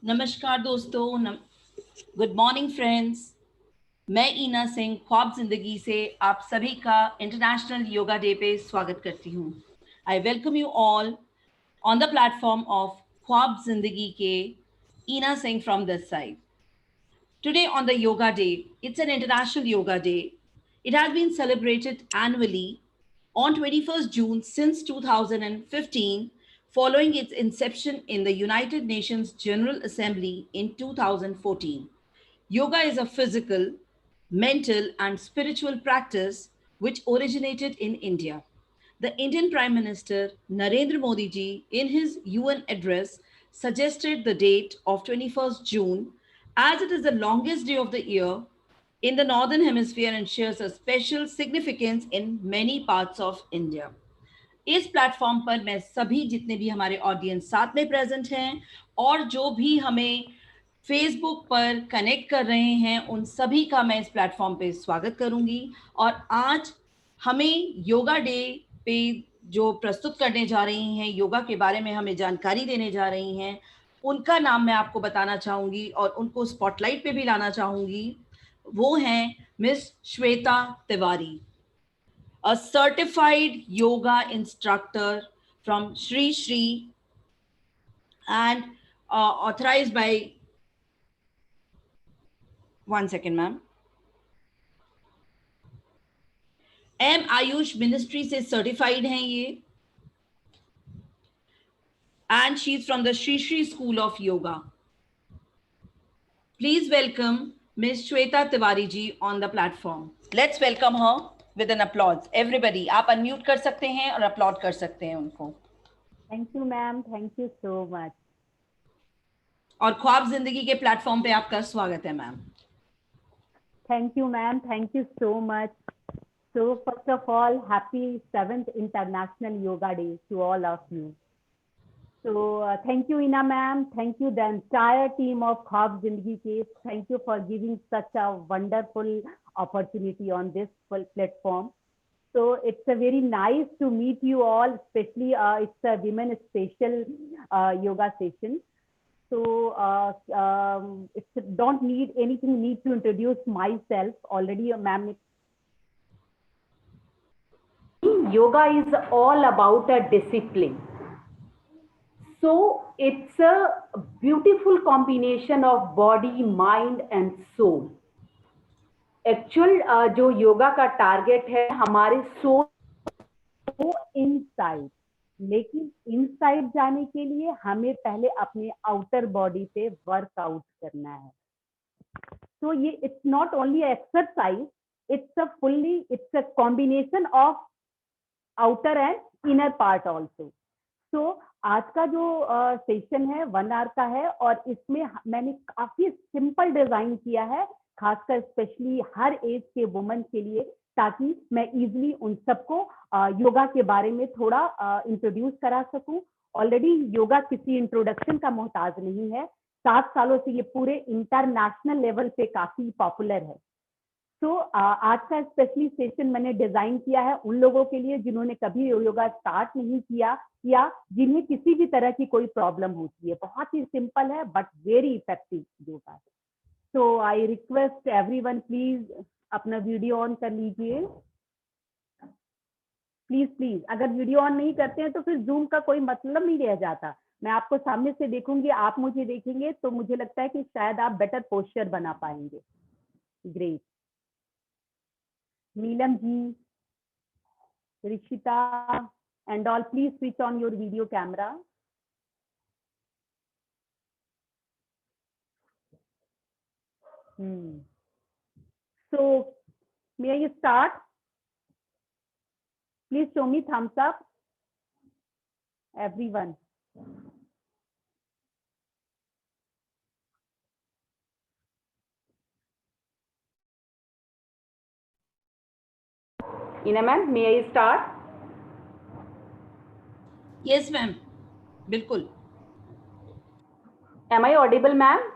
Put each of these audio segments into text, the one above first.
नमस्कार दोस्तों, good morning friends. मैं ईना सिंह ख्वाब जिंदगी से आप सभी का इंटरनेशनल योगा डे पे स्वागत करती हूँ। I welcome you all on the platform of Khwab Zindagi के Ina Singh from this side. Today on the Yoga Day, it's an International Yoga Day. It has been celebrated annually on 21st June since 2015, following its inception in the United Nations General Assembly in 2014. Yoga is a physical, mental, and spiritual practice which originated in India. The Indian Prime Minister Narendra Modi ji, in his UN address, suggested the date of 21st June as it is the longest day of the year in the northern hemisphere and shares a special significance in many parts of India. इस platform पर मैं सभी जितने भी हमारे audience साथ में present हैं और जो भी हमें फेसबुक पर कनेक्ट कर रहे हैं उन सभी का मैं इस प्लेटफॉर्म पे स्वागत करूंगी। और आज हमें योगा डे पे जो प्रस्तुत करने जा रही हैं, योगा के बारे में हमें जानकारी देने जा रही हैं, उनका नाम मैं आपको बताना चाहूंगी और उनको स्पॉटलाइट पे भी लाना चाहूंगी। वो हैं miss Shweta Tiwari, a certified yoga instructor from Sri Sri and authorized by, one second ma'am, M Ayush Ministry से certified हैं ये, and she's from the Sri Sri School of Yoga. Please welcome Ms. Shweta Tiwari ji on the platform. Let's welcome her with an applause. Everybody, आप unmute कर सकते हैं और applaud कर सकते हैं उनको. Thank you, ma'am. Thank you so much. और ख्वाब जिंदगी के प्लेटफॉर्म पे आपका स्वागत है ma'am. Thank you, ma'am. Thank you so much. So first of all, happy 7th International Yoga Day to all of you. So thank you, Ina ma'am. Thank you, the entire team of Khwab Zindagi Ke. Thank you for giving such a wonderful opportunity on this platform. So it's a very nice to meet you all, especially it's a women special yoga session. So it's don't need anything, need to introduce myself already, ma'am. Yoga is all about a discipline. So it's a beautiful combination of body, mind and soul. Actual जो योगा का target है हमारे soul को inside, लेकिन inside जाने के लिए हमें पहले अपने आउटर बॉडी पे वर्कआउट करना है. So ये it's not only exercise, it's a combination of outer and inner part also. So आज का जो सेशन है 1 आवर का है और इसमें मैंने काफी सिंपल डिजाइन किया है, खासकर स्पेशली हर एज के वुमेन के लिए, ताकि मैं इजीली उन सबको योगा के बारे में थोड़ा इंट्रोड्यूस करा सकूं. ऑलरेडी योगा किसी इंट्रोडक्शन का मोहताज नहीं है. 7 सालों से ये पूरे इंटरनेशनल लेवल पे काफी पॉपुलर है. तो आज का स्पेशली सेशन मैंने डिजाइन किया है उन लोगों के लिए जिन्होंने कभी योगा स्टार्ट नहीं किया या जिन्हें किसी भी तरह की कोई प्रॉब्लम होती है. बहुत ही सिंपल है बट वेरी इफेक्टिव योगा. तो आई रिक्वेस्ट एवरीवन, प्लीज अपना वीडियो ऑन कर लीजिए. प्लीज अगर वीडियो ऑन नहीं करते हैं तो फिर जूम का कोई मतलब नहीं रह जाता. मैं आपको सामने से देखूंगी, आप मुझे देखेंगे, तो मुझे लगता है कि शायद आप बेटर पोस्चर बना पाएंगे. Great. Neelam ji, Rishita and all, please switch on your video camera. So may I start? Please show me thumbs up, everyone. Ina ma'am, may I start? Yes ma'am, बिल्कुल. Am I audible, ma'am?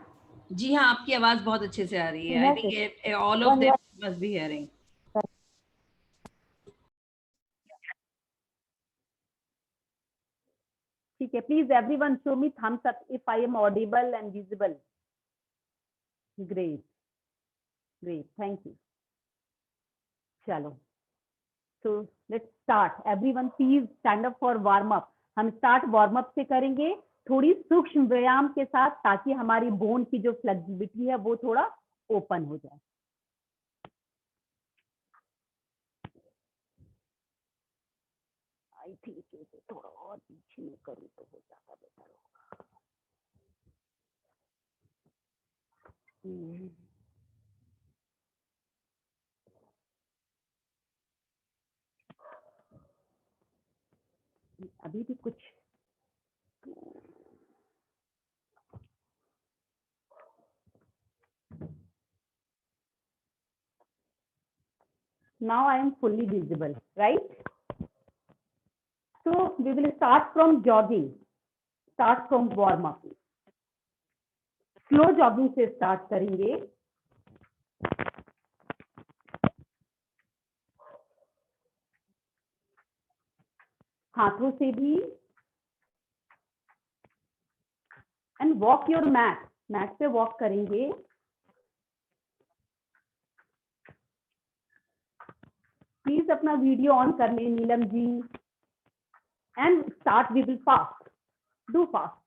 जी हाँ, आपकी आवाज बहुत अच्छे से आ रही है. I think all of them must be hearing. ठीक है, please everyone show me thumbs up if I am audible and visible. Great, great, thank you. चलो, so let's start. Everyone please stand up for warm up. हम start warm up से करेंगे, थोड़ी सूक्ष्म व्यायाम के साथ, ताकि हमारी बोन की जो फ्लेक्सिबिलिटी है वो थोड़ा ओपन हो जाए. आई थिंक इसे थोड़ा और पीछे में करूँ तो हो ज्यादा बेटर होगा. अभी भी कुछ now I am fully visible, right? So we will start from jogging, start from warm up. Slow jogging से स्टार्ट करेंगे. हाथों से भी, and walk your mat, mat पे वॉक करेंगे. प्लीज अपना वीडियो ऑन कर लें Neelam ji. And start, we will fast, do fast.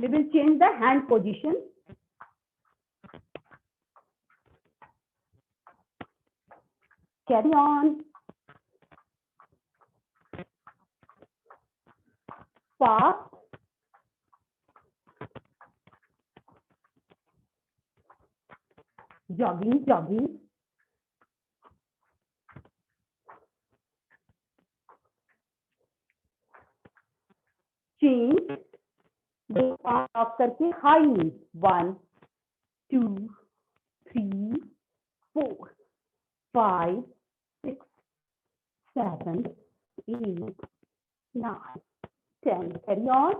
We will change the hand position. Carry on. Fast. Jogging, jogging. Change. दो पाँव ऑफ करके high knee. 1 2 3 4 5 6 7 8 9 10. Carry on.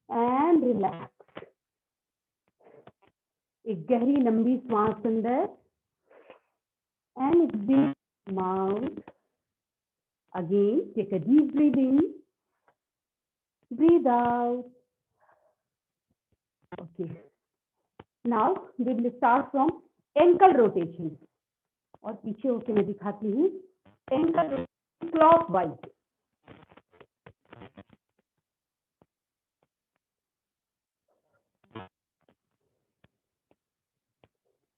And relax. एक गहरी लंबी सांस अंदर, and big mouth. Again, take a deep breath in, breathe out. Okay. Now we will start from ankle rotation. और पीछे होके मैं दिखाती हूँ. Ankle clockwise.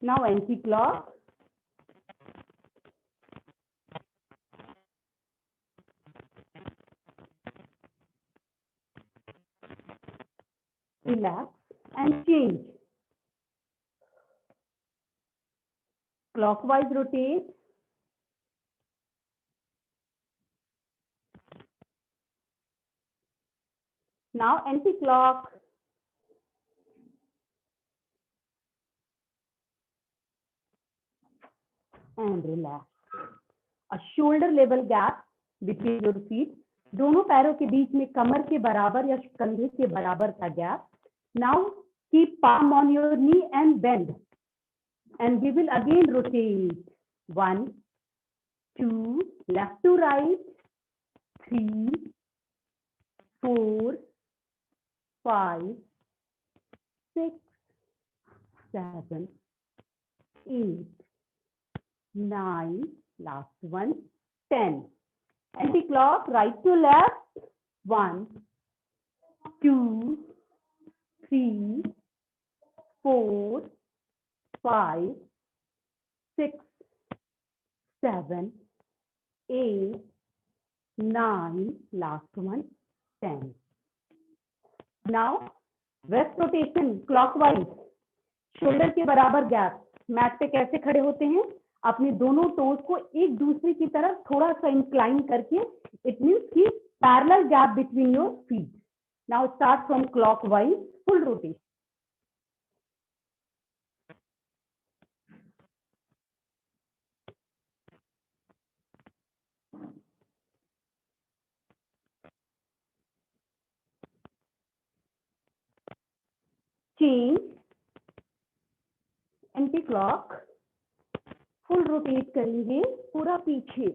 Now anti-clock. Relax and change. Clockwise rotate. Now anti-clock. And relax. A shoulder level gap between your feet. दोनों पैरों के बीच में कमर के बराबर या कंधे के बराबर का gap. Now keep palm on your knee and bend. And we will again rotate. 1 2, left to right. 3 4 5 6 7 8 9, last one, 10. Anti-clock, right to left. 1 2 3 4 5 6 7 8 9, last one, 10. Now wrist rotation clockwise. Shoulder के बराबर गैप. मैट पे कैसे खड़े होते हैं? अपने दोनों toes को एक दूसरे की तरफ थोड़ा सा इंक्लाइन करके. इट मींस कि parallel gap between your feet. Now start from clockwise, full rotation. Change, anti clock, full rotate करेंगे पूरा पीछे,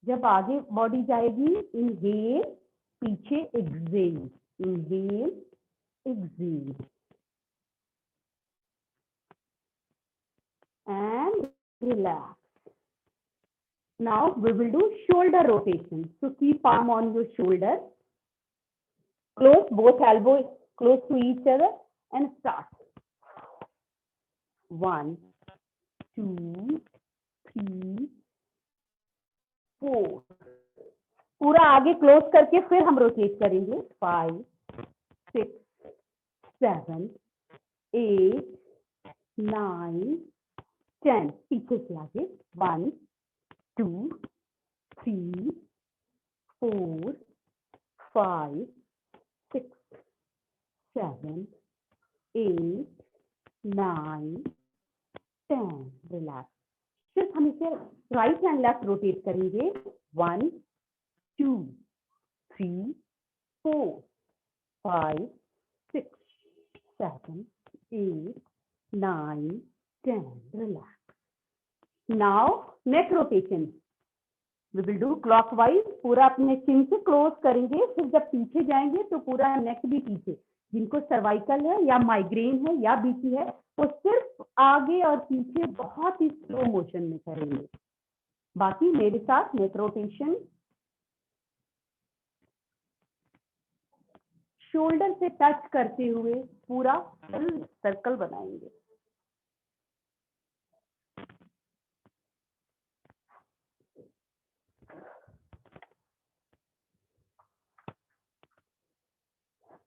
जब आगे बॉडी जाएगी इनहेल, पीछे exhale, inhale exhale and relax. Now we will do shoulder rotation. So keep palm on your shoulder, close both elbows close to each other and start. 1, 2, 3, 4. पूरा आगे close करके फिर हम रोटेट करेंगे. 5, 6, 7, 8, 9, 10. पीछे से आगे. 1, 2, 3, 4, 5, 6, 7, 8, 9, 10. रिलैक्स. फिर हम इसे राइट एंड लेफ्ट रोटेट करेंगे. 1, 2, 3, 4, 5, 6, 7, 8, 9, 10. Relax. Now neck rotation. We will do clockwise. पूरा अपने चिन से क्लोज करेंगे. फिर जब पीछे जाएंगे तो पूरा नेक भी पीछे. जिनको सर्वाइकल है या माइग्रेन है या बीपी है वो सिर्फ आगे और पीछे बहुत ही स्लो मोशन में करेंगे. बाकी मेरे साथ नेक रोटेशन. शोल्डर से टच करते हुए पूरा सर्कल बनाएंगे.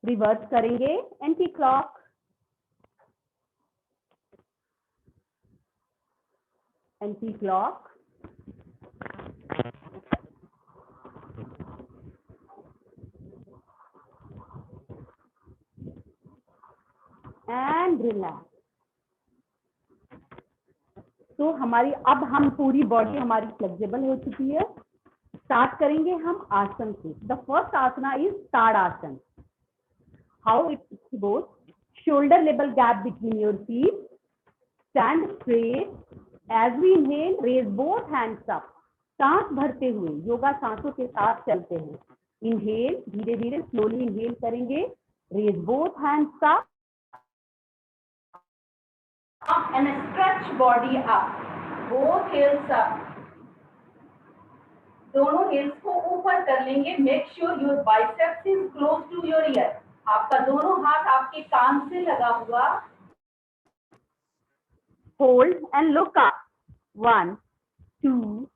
रिवर्स करेंगे. Anti clock, anti clock, and relax. तो हमारी अब हम पूरी बॉडी हमारी फ्लेक्सिबल हो चुकी है. स्टार्ट करेंगे हम आसन से. The first asana is Tadasana. How it goes? Shoulder level gap between your feet. Stand straight. As we inhale raise both hands up. सांस भरते हुए योगा सांसों के साथ चलते हैं. इनहेल, धीरे धीरे स्लोली इनहेल करेंगे. Raise both hands up and stretch body up. Both heels up. दोनों heels को ऊपर कर लेंगे. Make sure your biceps is close to your ear. आपका दोनों हाथ आपके कान से लगा हुआ. Hold and look up. 1, 2,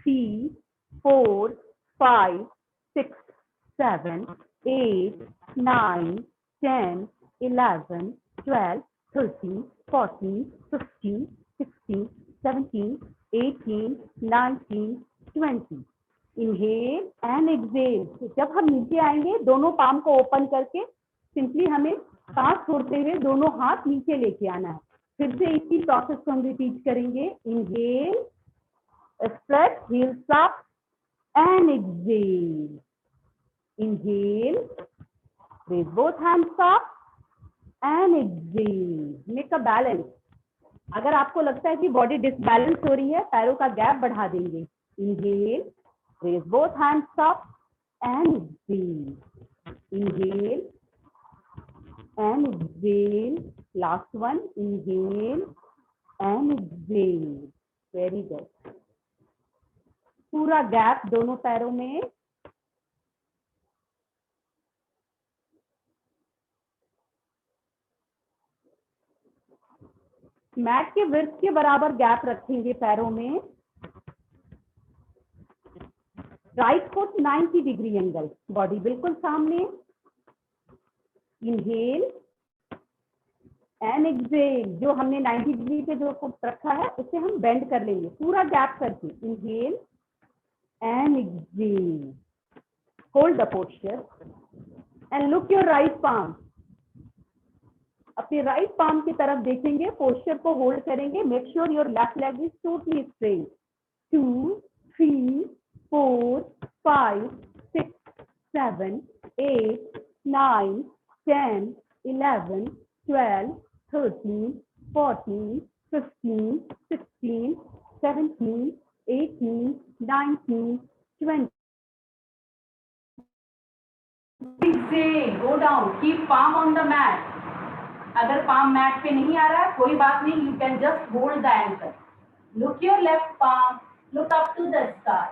3, 4, 5, 6, 7, 8, 9, 10, 11, 12, 13, 14, 15, 16, 17, 18, 19, 20. Inhale and exhale. जब हम नीचे आएंगे दोनों पाम को ओपन करके सिंपली हमें सांस छोड़ते हुए दोनों हाथ नीचे लेके आना है. फिर से इसी प्रोसेस को हम रिपीट करेंगे. Inhale, stretch, heels up and exhale. Inhale, raise both hands up and exhale. Make a balance. अगर आपको लगता है कि बॉडी डिसबैलेंस हो रही है पैरों का गैप बढ़ा देंगे. Inhale, raise both hands up and exhale. Inhale and exhale. Last one. Inhale and exhale. Very good. पूरा गैप दोनों पैरों में. मैट के विड्थ के बराबर गैप रखेंगे पैरों में. Right foot 90 degree angle. Body बिल्कुल सामने. Inhale and exhale. जो हमने 90 डिग्री पे जो फुट रखा है उसे हम बेंड कर लेंगे पूरा गैप करके. Inhale and exhale. Hold the posture and look your right palm. अपने राइट पाम की तरफ देखेंगे. पोस्चर को होल्ड करेंगे. Make sure your left leg is totally straight. 2, 3, 4, 5, 6, 7, 8, 9, 10, 11, 12, 13, 14, 15, 16, 17, 18, 19, 20. Exhale, go down, keep palm on the mat. अगर palm mat पे नहीं आ रहा है कोई बात नहीं, you can just hold the anchor. Look your left palm, look up to the sky.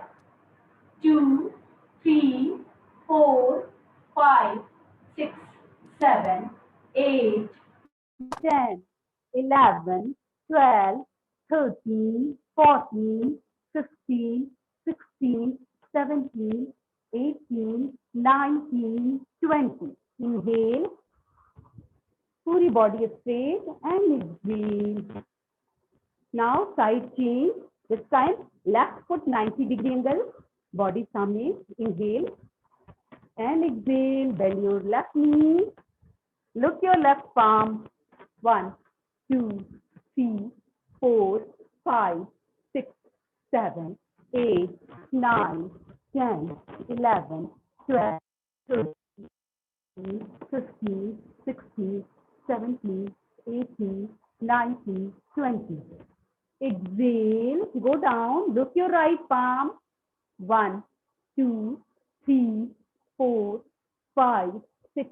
2, 3, 4, 5, 6, 7, 8, 10, 11, 12, 13, 14, 15, 16, 17, 18, 19, 20. Inhale, पूरी body straight and exhale. Now side change. This time left foot 90-degree angle. Body सामने. Inhale and exhale. Bend your left knee. Look your left palm. 1, 2, 3, 4, 5, 6, 7, 8, 9, 10, 11, 12, 13, 15, 16, 17, 18, 19, 20. Exhale, go down, look your right palm. 1, 2, 3, 4, 5, 6,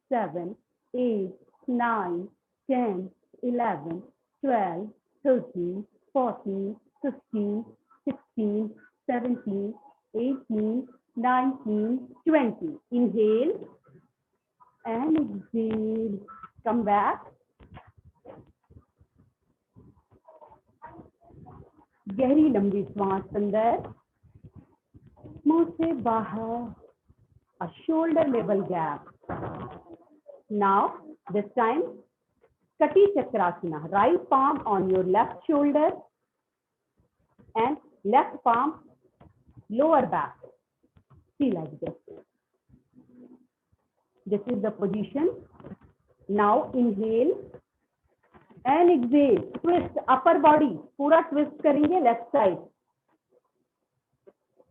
7, 8, 9, 10, 11, 12, 13, 14, 15, 16, 17, 18, 19, 20. Inhale and exhale. Come back. गहरी लंबी सांस अंदर, मुंह से बाहर. A shoulder level gap. Now this time Kati Chakrasana. Right palm on your left shoulder and left palm lower back. See like this. This is the position. Now inhale and exhale. Twist upper body. पूरा twist करेंगे left side.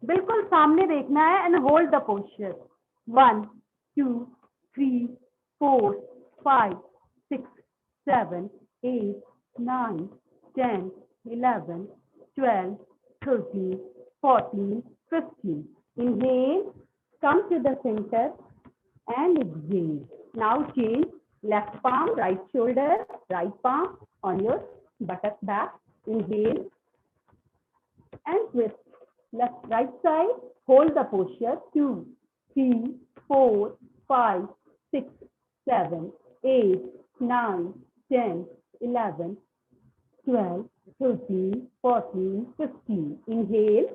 बिल्कुल सामने देखना है and hold the posture. 1, 2, 3, 4, 5, 6, 7, 8, 9, 10, 11, 12, 13, 14, 15. Inhale, come to the center and exhale. Now change left palm, right shoulder, right palm on your buttock back. Inhale and twist. Left, right side, hold the posture. 2, 3, 4, 5, 6, 7, 8, 9, 10, 11, 12, 13, 14, 15. Inhale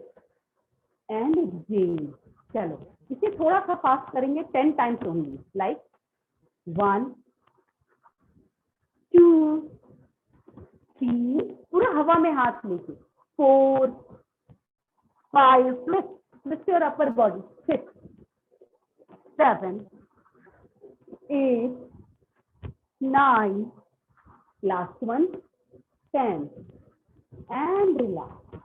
and exhale. चलो इसे थोड़ा सा fast करेंगे 10 times only. Like 1, 2, 3, पूरा हवा में हाथ लेके. 4, 5, twist your upper body. 6, 7, 8, 9, last one, 10, and relax.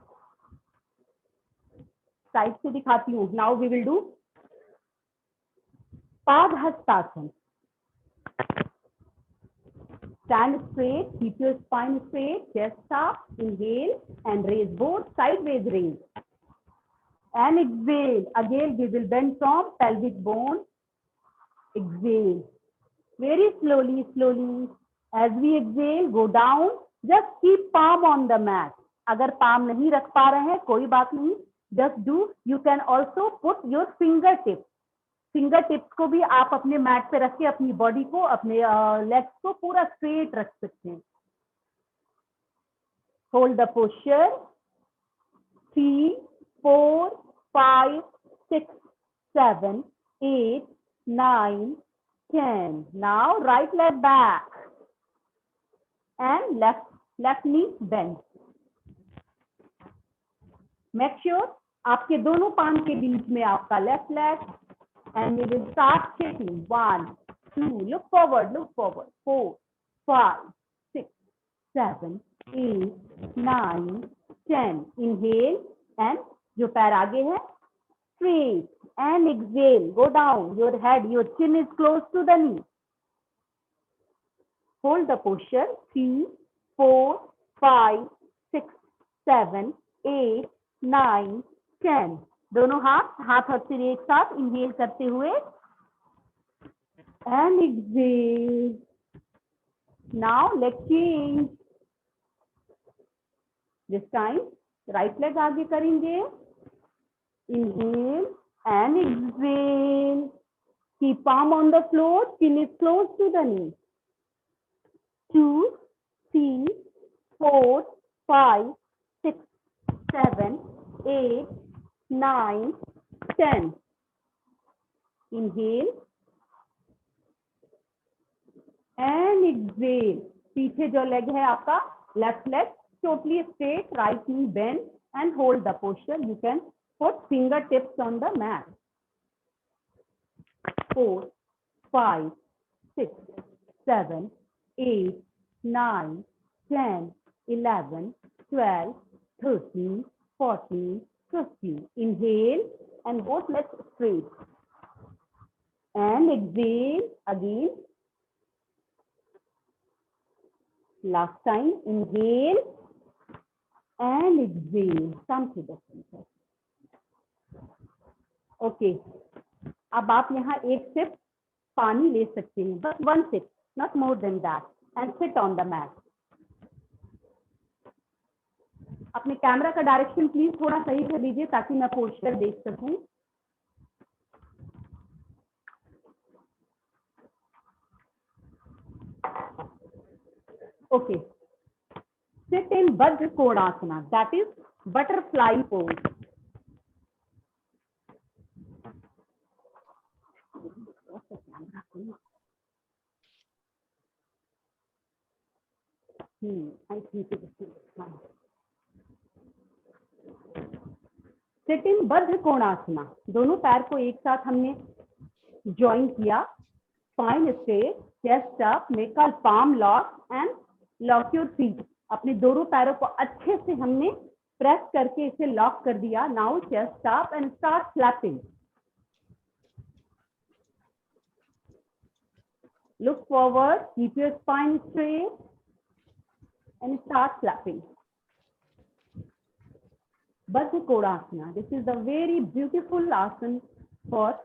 Side से दिखाती हूँ. Now we will do Padhastasana. Stand straight, keep your spine straight, chest up. Inhale and raise both, sideways raise. And exhale. Again we will bend from pelvic bone. Exhale. Very slowly, slowly. As we exhale, go down. Just keep palm on the mat. अगर palm नहीं रख पा रहे हैं कोई बात नहीं. Just do. You can also put your fingertips. Fingertips को भी आप अपने मैट पे रख के अपनी बॉडी को, अपने लेग्स को पूरा स्ट्रेट रख सकते हैं. Hold the posture. 3, 4, 5, 6, 7, 8, 9, 10. Now right leg back and left knee bend. Make sure आपके दोनों पाम के बीच में आपका left leg, and we will start shaking. 1, 2, look forward, 4, 5, 6, 7, 8, 9, 10. Inhale and जो पैर आगे है straight and exhale. Go down. Your head, your chin is close to the knee. Hold the posture. 3, 4, 5, 6, 7, 8, 9, 10. दोनों हाथ और सिर एक साथ इनहेल करते हुए and exhale. Now leg change. This time right leg आगे करेंगे. Inhale and exhale. Keep palm on the floor. Chin is close to the knee. 2, 3, 4, 5, 6, 7, 8, 9, 10. Inhale and exhale. पीछे जो leg है आपका left leg totally straight, right knee bend and hold the posture. You can put fingertips on the mat. 4, 5, 6, 7, 8, 9, 10, 11, 12, 13, 14, 15. Inhale and both legs straight. And exhale again. Last time, inhale and exhale. Come to the center. Okay. अब आप यहाँ एक SIP पानी ले सकते हैं, बस 1 sip, not more than that, and sit on the mat. अपने कैमरा का डायरेक्शन प्लीज थोड़ा सही कर लीजिए ताकि मैं पोस्चर देख सकूं. Okay. Sit in Vajra Kodasana, that is butterfly pose. I think it is fine. Sit in Vajra Kodasana. दोनों पैर को एक साथ हमने ज्वाइन किया. Spine straight, chest up, make a palm lock and lock your feet. अपने दोनों पैरों को अच्छे से हमने प्रेस करके इसे लॉक कर दिया. Now chest up and start flapping. Look forward, keep your spine straight and start flapping. Vajra Kodasana. This is a very beautiful asana for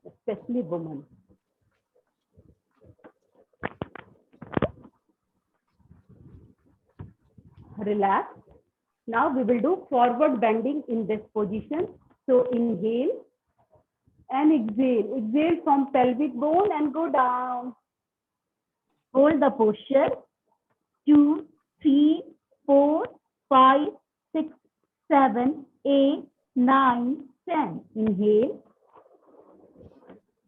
especially women. Relax. Now we will do forward bending in this position. So inhale and exhale. Exhale from pelvic bone and go down. Hold the posture. 2, 3, 4, 5, 6, 7, 8, 9, 10. Inhale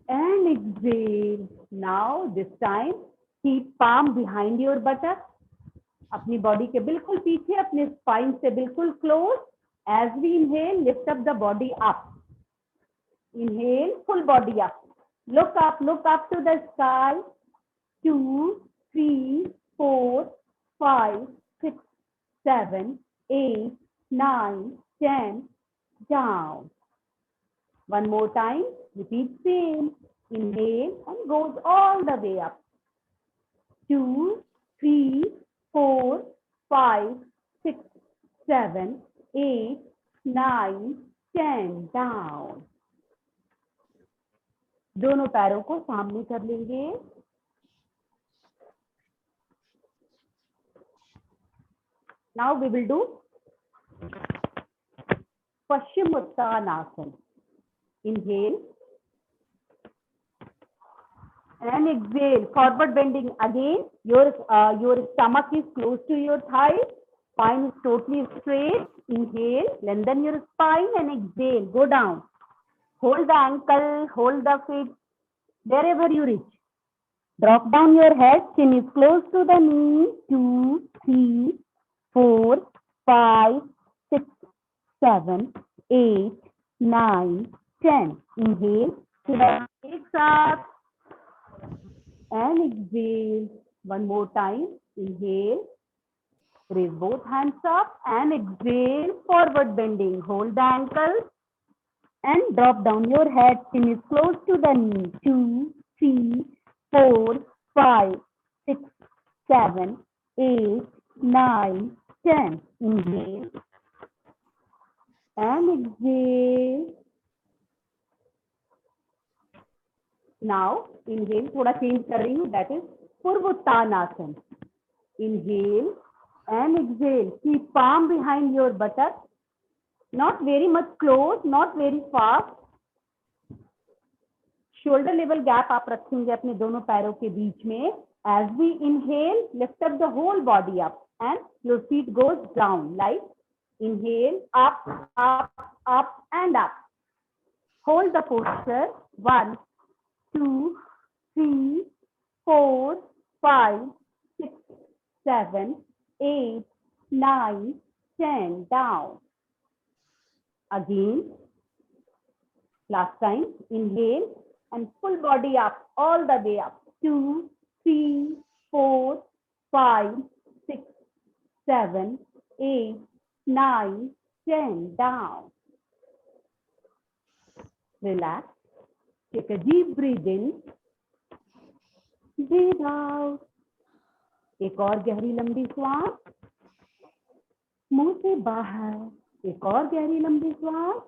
and exhale. Now this time keep palm behind your buttock. अपनी body के बिल्कुल पीछे, अपने spine से बिल्कुल close. As we inhale, lift up the body up. Inhale, full body up. Look up to the sky. 2, 3, 4, 5, 6, 7, 8, 9, 10. Down. One more time. Repeat same. Inhale and goes all the way up. 2, 3, 4, 5, 6, 7, 8, 9, 10. Down. दोनों पैरों को सामने कर लेंगे. Now we will do Paschimottanasana. Inhale and exhale. Forward bending again. Your stomach is close to your thigh. Spine is totally straight. Inhale, lengthen your spine and exhale. Go down. Hold the ankle, hold the feet wherever you reach. Drop down your head. Chin is close to the knee. 2, 3, 4, 5, 6, 7, 8, 9, 10. Inhale. एक साथ and exhale. One more time. Inhale. Raise both hands up and exhale. Forward bending. Hold the ankle. and drop down your head. Chin is close to the knee. 2, 3, 4, 5, 6, 7, 8, 9, 10. Inhale and exhale. Now inhale, थोड़ा change कर रही हूँ, that is Purvottanasana. Inhale and exhale. Keep palm behind your buttock. Not very much close, not very fast. Shoulder level gap आप रखेंगे अपने दोनों पैरों के बीच में. As we inhale, lift up the whole body up and your feet goes down. Like inhale, up, up, up and up. Hold the posture. 1, 2, 3, 4, 5, 6, 7, 8, 9, 10. Down. Again. Last time. Inhale and full body up, all the way up. 2, 3, 4, 5, 6, 7, 8, 9, 10. Down. Relax. Take a deep breath in. Breathe out. एक और गहरी लंबी श्वास. मुंह से बाहर. एक और गहरी लंबी श्वास.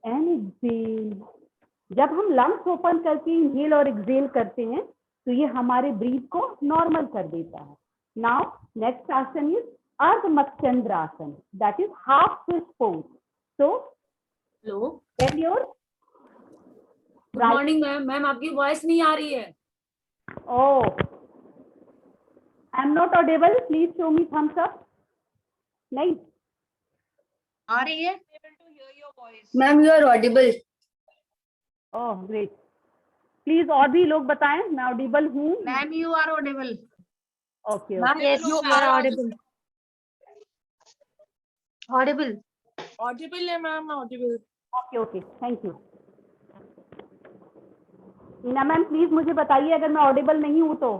And exhale. जब हम लंग्स ओपन करके इनहेल और एक्सहेल करते हैं तो ये हमारे ब्रीथ को नॉर्मल कर देता है. नाउ नेक्स्ट आसन इज अर्ध मत्स्येंद्र आसन. That is half fish pose. So hello, get your good morning ma'am. Ma'am आपकी वॉइस नहीं आ रही है. Oh, I'm not audible. Please show me thumbs up. नहीं आ रही है? Ma'am you are audible. Oh, great. Please और भी लोग बताएं मैं ऑडिबल हूँ. Ma'am you are audible. Okay Yes, you are audible. Audible. Audible है ma'am, audible. Okay okay, thank you. Meena ma'am please मुझे बताइए अगर मैं ऑडिबल नहीं हूँ तो,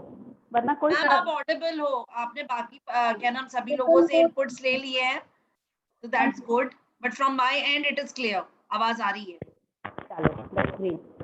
वरना कोई मैम आप ऑडिबल हो. आपने बाकी क्या नाम सभी लोगों से इनपुट्स ले लिए हैं, तो that's good. But from my and it is clear. आवाज आ रही है. चलो दैट्स ग्रेट.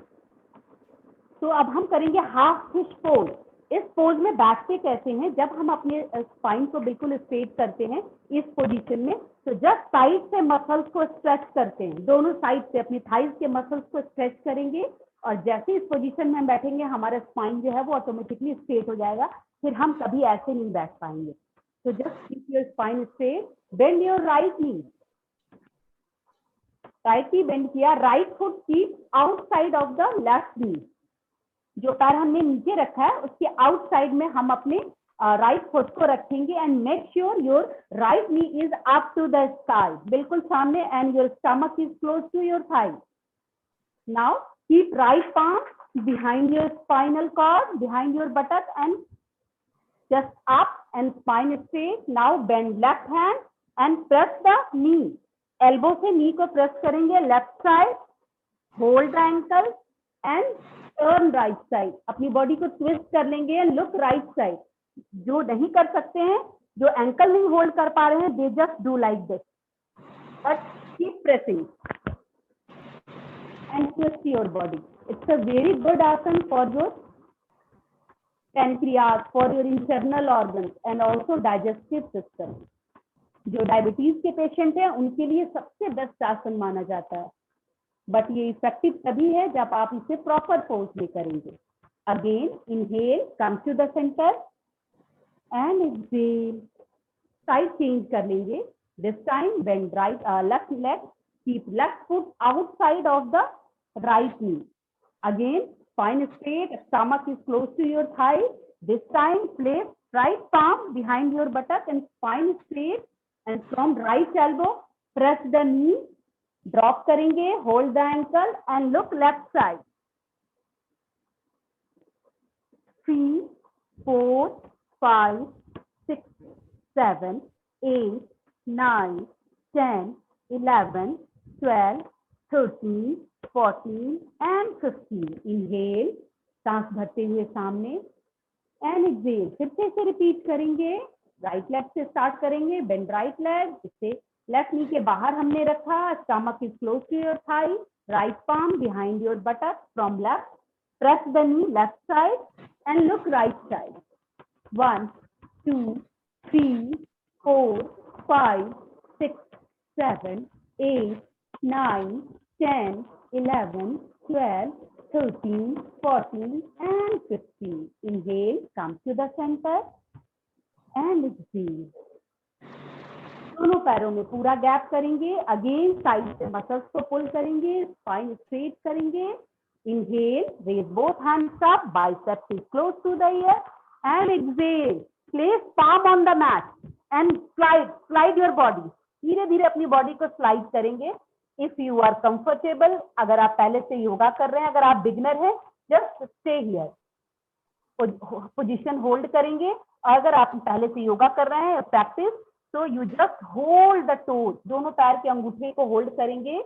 तो अब हम करेंगे हाफ फिश पोज. इस पोज में बैठते कैसे हैं? जब हम अपने स्पाइन को बिल्कुल स्ट्रेट करते हैं इस पोजीशन में, तो जस्ट साइड से मसल्स को स्ट्रेच करते हैं. दोनों साइड से अपनी थाइज के मसल्स को स्ट्रेच करेंगे और जैसे इस पोजीशन में हम बैठेंगे हमारा स्पाइन जो है वो ऑटोमेटिकली स्ट्रेट हो जाएगा. फिर हम कभी ऐसे नहीं बैठ पाएंगे. तो just keep your spine straight. Bend your right knee. Right knee bend किया. Right foot keep outside of the left knee. जो पैर हमने नीचे रखा है उसके आउटसाइड में हम अपने राइट फुट को रखेंगे. And make sure your right knee is up to the sky, बिल्कुल सामने. And your stomach is close to your thigh. Now keep right palm behind your spinal cord, behind your buttock, and just up and spine straight. Now bend left hand and press the knee. Elbow से knee को press करेंगे left side. Hold the ankle and turn right side. अपनी body को twist कर लेंगे and look right side. जो नहीं कर सकते हैं, जो ankle नहीं hold कर पा रहे हैं, they just do like this. But keep pressing. And twist your body. It's a very good asana for your pancreas, for your internal organs and also digestive system. जो डायबिटीज के patient हैं उनके लिए सबसे बेस्ट आसन माना जाता है. बट ये इफेक्टिव तभी है जब आप इसे प्रॉपर पोज में करेंगे. Again inhale, come to the centre and exhale. Side change कर लेंगे. This time bend right left leg. Keep left foot outside of the right knee. Again, spine straight, stomach is close to your thigh. This time, place right palm behind your buttock and spine straight. And from right elbow, press the knee. Drop करेंगे, hold the ankle and look left side. 3, 4, 5, 6, 7, 8, 9, 10, 11, 12, 13, 14 and 15. Inhale, सांस भरते हुए सामने. And exhale. फिर से repeat करेंगे. Right leg से start करेंगे. Bend right leg. इससे लेफ्ट नी के बाहर हमने रखा, stomach is close to your thigh, right palm behind your buttock from left, press the knee left side and look right side. 1 2 3 4 5 6 7 8 9 10 11 12 13 14 and 15. Inhale, come to the center and exhale. दोनों पैरों में पूरा gap करेंगे. Again side से muscles को पुल करेंगे, spine straight करेंगे. Inhale, raise both hands up, biceps is close to the ear and exhale. Place palm on the mat and slide your body. धीरे धीरे अपनी बॉडी को स्लाइड करेंगे. If you are comfortable, अगर आप पहले से योगा कर रहे हैं, अगर आप बिगनर हैं, just stay here. Position hold करेंगे. अगर आप पहले से योगा कर रहे हैं प्रैक्टिस, तो you just hold the toes. दोनों पैर के अंगूठे को होल्ड करेंगे.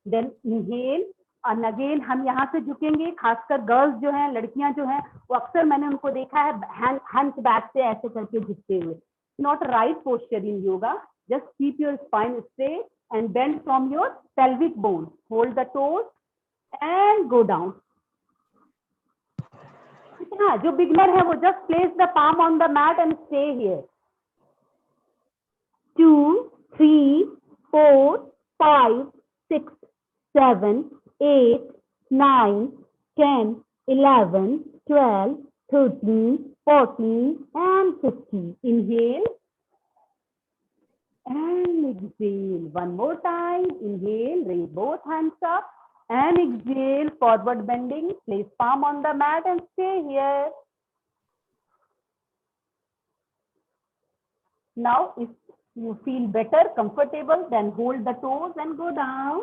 देन इनहेल एंड अगेन हम यहाँ से झुकेंगे. खासकर गर्ल्स जो हैं, लड़कियां जो हैं, वो अक्सर मैंने उनको देखा है हैंड्स बैक से ऐसे करके झुकते हुए. Not right posture in yoga. Just keep your spine straight and bend from your pelvic bone. Hold the toes and go down. हाँ, जो बिगनर है वो just place the palm on the mat and stay here. 2 3 4 5 6 7 8 9 10 11 12 13 14 and 15. Inhale and exhale. One more time. Inhale, raise both hands up and exhale, forward bending. Place palm on the mat and stay here. Now if you feel better, comfortable, then hold the toes and go down.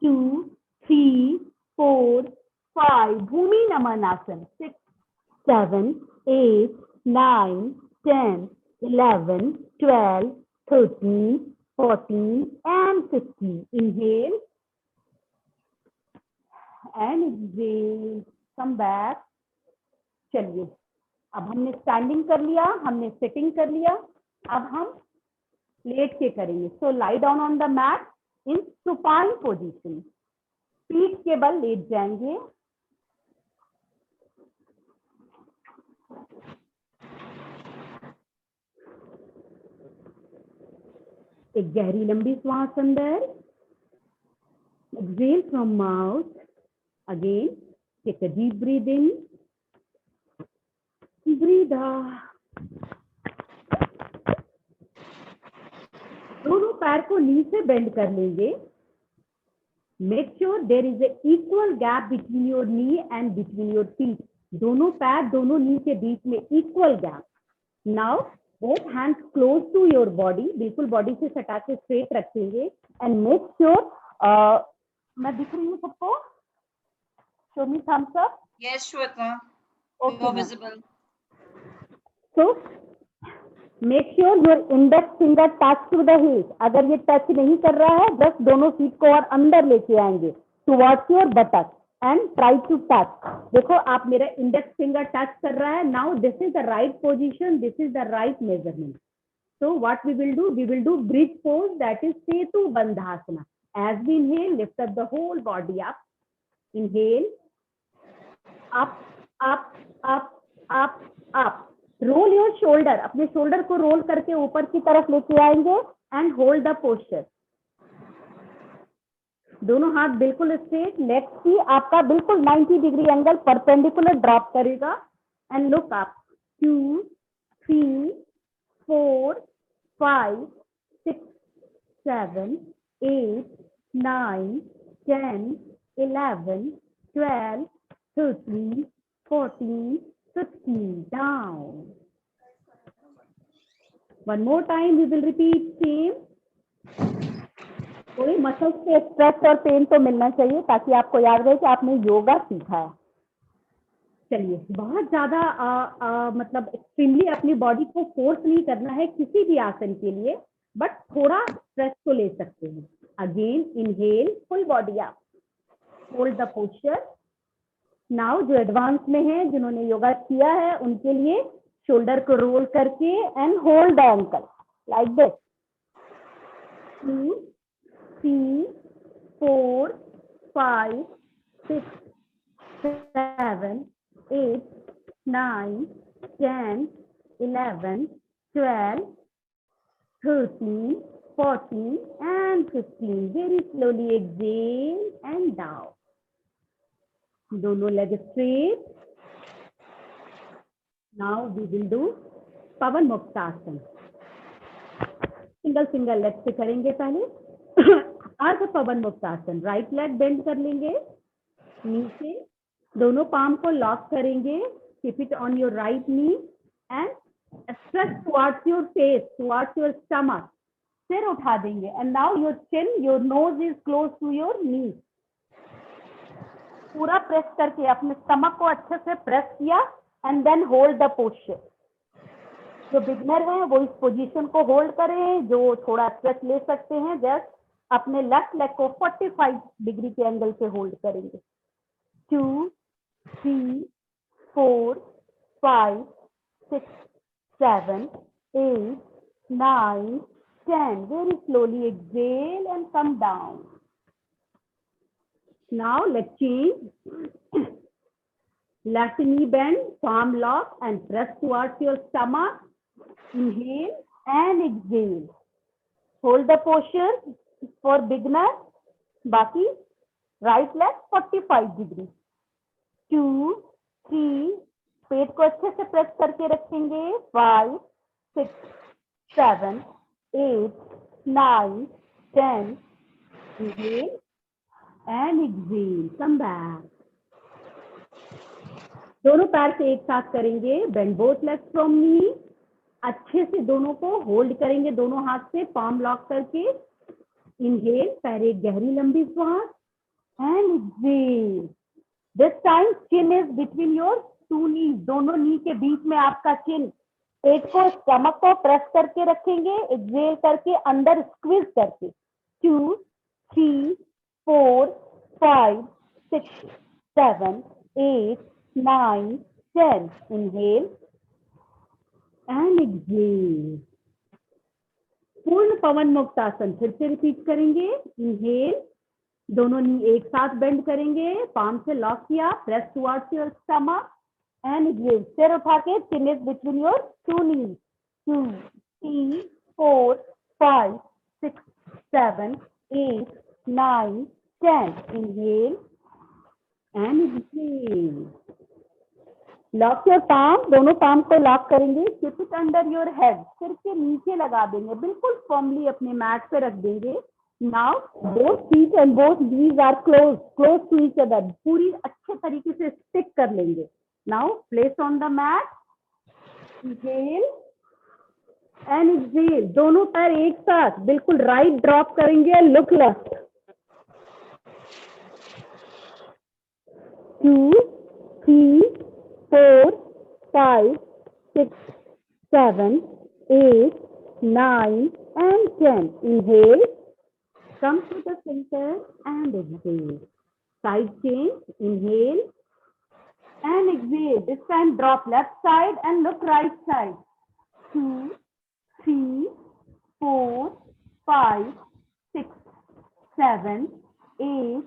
2 3 4 5. Bhumi Namanasana. 6 7 8 9 10 11 12 13 14 and 15. Inhale and exhale. Come back. चलिए, अब हमने standing कर लिया, हमने sitting कर लिया. अब हम लेट के करेंगे. So lie down on the mat in supine position. पीठ के बल लेट जाएंगे. एक गहरी लंबी श्वास अंदर. Exhale from mouth. Again, take a deep breath in, breathe out. दोनों पैर को नी से बेंड कर लेंगे. Make sure there is an equal gap between your knee and between your feet. दोनों पैर, दोनों नी के बीच में equal gap. Now, both hands close to your body. बिल्कुल बॉडी से सटा के स्ट्रेट रखेंगे. And make sure, मैं दिख रही हूँ सबको? Show me thumbs up. Yes, Shweta. Okay, You are ma'am. visible. So make sure your index finger touch to the heel. अगर ये टच नहीं कर रहा है, बस दोनों फीट को और अंदर लेके आएंगे towards your buttock and try to touch. देखो, आप मेरा इंडेक्स फिंगर टच कर रहा है. Now this is the right position. This is the right measurement. So what we will do? We will do bridge pose, that is Setu Bandhasana. As we inhale, lift up the whole body up. Inhale. Up, up, up, up, up. Roll your shoulder. अपने shoulder को role करके ऊपर की तरफ लेके आएंगे and hold the posture. दोनों हाथ बिल्कुल स्ट्रेट. लेग की आपका बिल्कुल 90 डिग्री एंगल परपेंडिकुलर ड्रॉप करेगा and look up. 2 3 4 5 6 7 8 9 10 11 12 13 14 15. Down. One more time we will repeat same. कोई मसल्स के स्ट्रेस और पेन तो मिलना चाहिए ताकि आपको याद रहे कि आपने योगा सीखा है. चलिए, बहुत ज्यादा मतलब एक्सट्रीमली अपनी बॉडी को फोर्स नहीं करना है किसी भी आसन के लिए, बट थोड़ा स्ट्रेस तो ले सकते हैं. Again inhale, full body up, hold the posture. Now जो एडवांस में है, जिन्होंने योगा किया है, उनके लिए शोल्डर को रोल करके and hold the ankle like this. 2, 3, 4, 5, 6, 7, 8, 9, 10, 11, 12, 13, 14 and 15. Very slowly exhale and down. दोनों leg straight. Now we will do Pawan Muktasana. Single leg से करेंगे पहले. Ardha Pawan Muktasana. Right leg bend कर लेंगे नीचे, दोनों पाम को लॉक करेंगे. Keep it on your right knee and stretch towards your face, towards your stomach. सिर उठा देंगे and now your chin, your nose is close to your knee. पूरा प्रेस करके अपने स्टमक को अच्छे से प्रेस किया and then hold the posture. जो बिगनर है वो इस पोजीशन को होल्ड करें. जो थोड़ा स्ट्रेच ले सकते हैं जस्ट अपने लेफ्ट लेग को 45 डिग्री के एंगल से होल्ड करेंगे. 2, 3, 4, 5, 6, 7, 8, 9, 10. Very slowly exhale and come down. Now let's change. Left knee bend, palm lock and press towards your stomach. Inhale and exhale. Hold the posture for beginner. बाकी right leg 45 degree. 2, 3, पेट को अच्छे से press करके रखेंगे. 5, 6, 7, 8, 9, 10. Inhale and exhale. Come back. दोनों पैर से एक साथ करेंगे. Bend both legs from knee. अच्छे से दोनों को होल्ड करेंगे दोनों हाथ से, पाम लॉक करके. इनहेल, पैर एक गहरी लंबी श्वास and exhale. This time chin is between your two knees. दोनों नी के बीच में आपका चिन. पेट को, स्टमक को प्रेस करके रखेंगे. एक्सहेल करके अंदर स्क्वीज करके. 2, 3, 4, 5, 6, 7, 8, 9, 10. Inhale and exhale. पूर्ण पवन मुक्तासन फिर से रिपीट करेंगे. इनहेल, दोनों नी एक साथ बेंड करेंगे. पाम से लॉक किया, press towards your stomach and exhale. सिर उठा के chin is between your two knees. 2, 3, 4, 5, 6, 7, 8, 9, 10. Inhale and exhale. Lock your palm. दोनों पाम को लॉक करेंगे. Keep it under your head. सिर के नीचे लगा देंगे. बिल्कुल फर्मली अपने मैट पे रख देंगे. Now both feet and both knees are close to each other. पूरी अच्छे तरीके से स्टिक कर लेंगे. Now place on the mat. Inhale and exhale. दोनों पैर एक साथ बिल्कुल राइट ड्रॉप करेंगे. Look left. 2, 3, 4, 5, 6, 7, 8, 9 and 10. Inhale, come to the center and exhale. Side change. Inhale and exhale. This time drop left side and look right side. 2, 3, 4, 5, 6, 7, 8,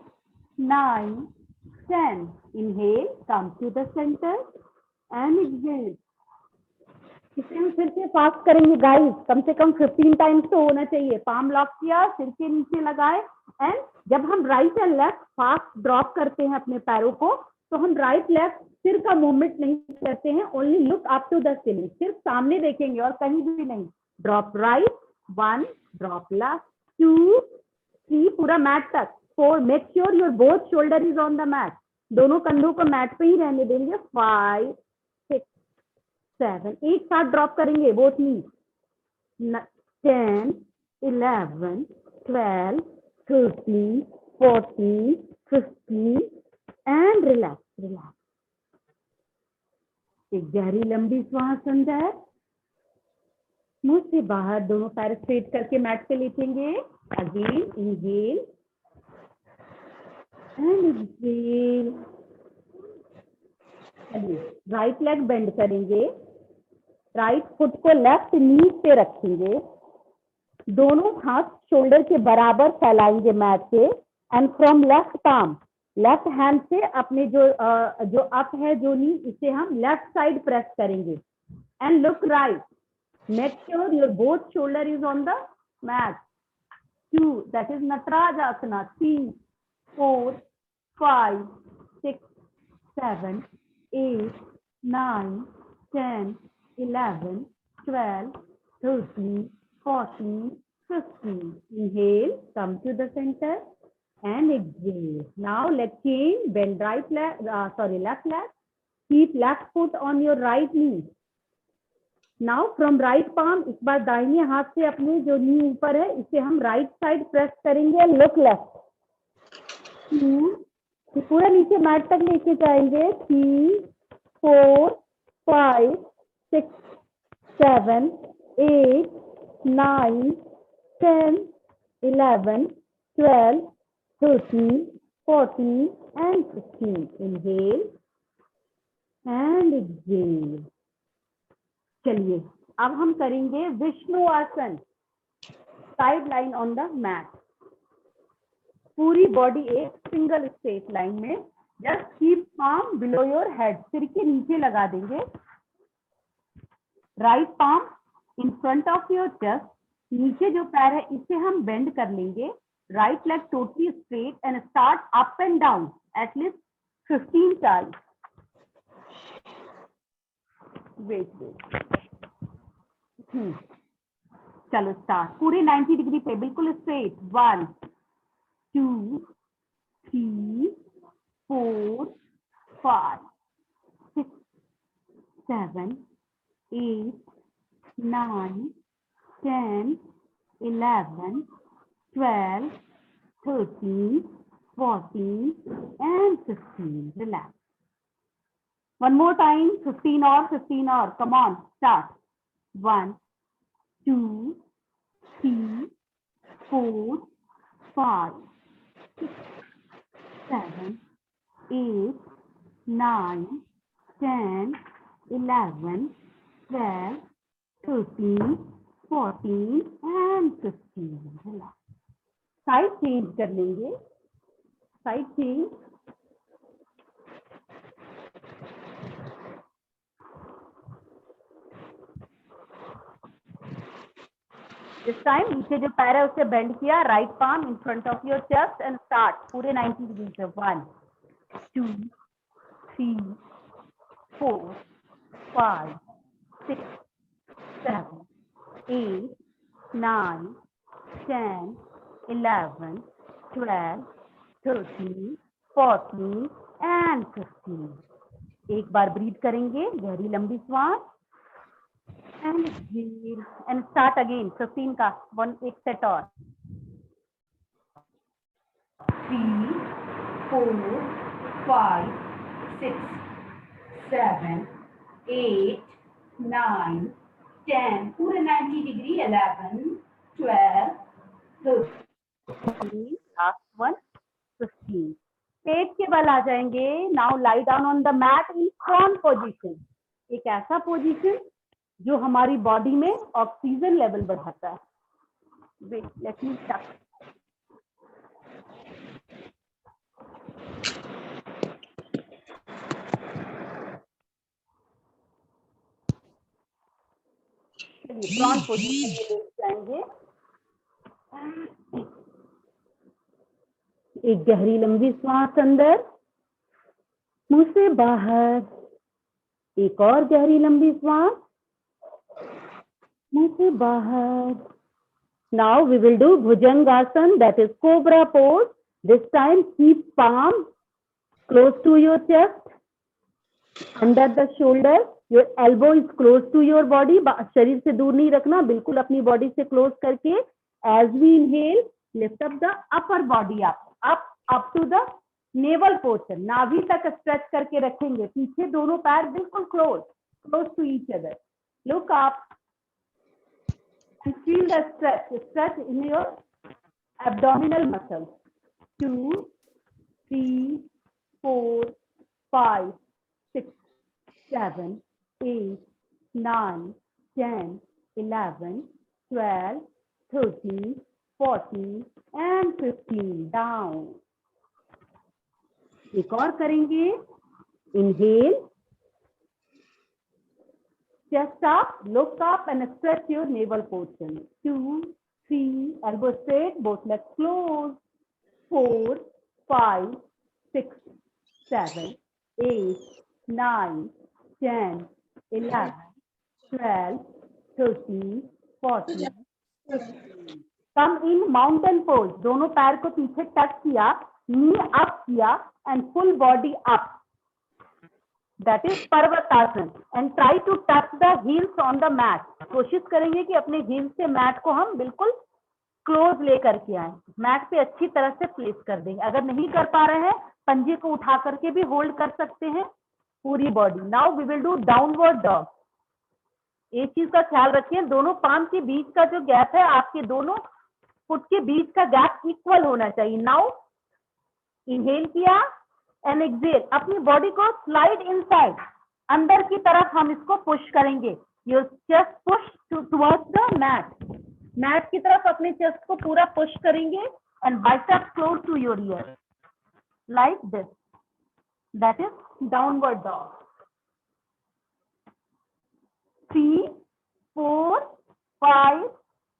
9, 10. Inhale, come to the center and exhale. इसे हम फिर से fast करेंगे guys. कम से कम 15 times तो होना चाहिए. Palm lock किया, सिर के नीचे लगाए एंड जब हम right and left fast drop करते हैं अपने पैरों को, तो हम राइट लेफ्ट सिर का मूवमेंट नहीं करते हैं. Only look up to the ceiling. सिर्फ सामने देखेंगे और कहीं भी नहीं. ड्रॉप राइट 1, ड्रॉप लेफ्ट 2, 3, पूरा मैट तक. 4, make sure your both shoulder is on the mat. दोनों कंधों को मैट पे ही रहने देंगे. 5, 6, 7, एक साथ ड्रॉप करेंगे बोथ नी. 10, 11, 12, 13, 14, 15 and relax. एक गहरी लंबी श्वास अंदर, मुंह से बाहर. दोनों पैर स्ट्रेट करके मैट पे लेटेंगे. Again inhale and exhale. Right leg bend करेंगे. राइट फुट को लेफ्ट नी पे रखेंगे. दोनों हाथ शोल्डर के बराबर फैलाएंगे मैट पे and from left palm, left hand से अपने जो अप है जो नी, इसे हम लेफ्ट साइड प्रेस करेंगे and look right, make sure your both shoulder is on the mat. 2, that is Nataraj Asana. 3, 4, 5, 6, 7, 8, 9, 10, 11, 12, 13, 14, 15. Inhale, come to the center and exhale. Now let's change, bend left leg. Keep left foot on your right knee. Now from right palm, इस बार दाहिने हाथ से अपने जो नी ऊपर है इसे हम राइट साइड प्रेस करेंगे, लुक लेफ्ट. 2, पूरा नीचे मैट तक लेके जाएंगे. 3, 4, 5, 6, 7, 8, 9, 10, 11, 12, 13, 14 and 15. Inhale and exhale. चलिए अब हम करेंगे Vishnu asana, side line on the mat. पूरी बॉडी एक सिंगल स्ट्रेट लाइन में, just keep palm below your head, सिर के नीचे लगा देंगे. Right palm in front of your chest, नीचे जो पैर है इसे हम बेंड कर लेंगे. Right leg totally straight and start up and down at least 15 times. Wait चलो स्टार्ट. पूरे 90 डिग्री पे बिल्कुल स्ट्रेट. 1, 2, 3, 4, 5, 6, 7, 8, 9, 10, 11, 12, 13, 14 and 15. Relax. One more time. 15 or. Come on, start. 1, 2, 3, 4, 5, 6, 7, 8, 9, 10, 11, 12, 13, 14 and 15. Side change कर लेंगे. Side change. दिस टाइम नीचे जो पैर है उसे बेंड किया. Right palm in front of your chest and start. पूरे 90 डिग्री से. 1, 2, 3, 4, 5, 6, 7, 8, 9, 10, 11, 12, 13, 14 and 15. एक बार ब्रीथ करेंगे, गहरी लंबी श्वास and exhale and start again. 15 का एक सेट और. 3, 4, 5, 6, 7, 8, 9, 10. पूरे 90 डिग्री. 11, 12, 13. Last one. 15. पेट के बल आ जाएंगे. Now lie down on the mat in prone position. एक ऐसा पोजीशन जो हमारी बॉडी में ऑक्सीजन लेवल बढ़ाता है. Wait, let me start. Prone position में ले जाएंगे. एक गहरी लंबी श्वास अंदर, मुंह से बाहर. एक और गहरी लंबी श्वास, मुंह से बाहर. Now we will do Bhujangasana, that is cobra pose. This time keep palm close to your chest, under the shoulder. Your elbow is close to your body. शरीर से दूर नहीं रखना, बिल्कुल अपनी बॉडी से क्लोज करके. As we inhale, lift up the upper body up to the navel portion. नाभि तक स्ट्रेच करके रखेंगे. पीछे दोनों पैर बिल्कुल close to each other. Look up and feel the stretch in your abdominal muscles. 2, 3, 4, 5, 6, 7, 8, 9, 10, 11, 12, 30, 40 and 15 down. एक और करेंगे. Inhale, chest up, look up and stretch your navel portion. 2, 3, elbow straight, both legs close. 4, 5, 6, 7, 8, 9, 10, 11, 12, 13, 14. Come in mountain pose. दोनों पैर को पीछे touch किया, knee up किया and full body up. That is Parvatasana. And try to touch the heels on the mat. कोशिश करेंगे कि अपने heels से मैट को हम बिल्कुल क्लोज लेकर के आए. मैट पे अच्छी तरह से प्लेस कर देंगे. अगर नहीं कर पा रहे हैं, पंजे को उठा करके भी होल्ड कर सकते हैं पूरी body. Now we will do downward dog. एक चीज का ख्याल रखिए, दोनों पाम के बीच का जो गैप है, आपके दोनों फुट के बीच का गैप इक्वल होना चाहिए. नाउ इनहेल किया एंड एक्सहेल. अपनी बॉडी को स्लाइड इनसाइड, अंदर की तरफ हम इसको पुश करेंगे. Your chest push towards the mat. Mat की तरफ अपने चेस्ट को पूरा पुश करेंगे and biceps close to your ear like this. That is downward dog. 3, 4, 5,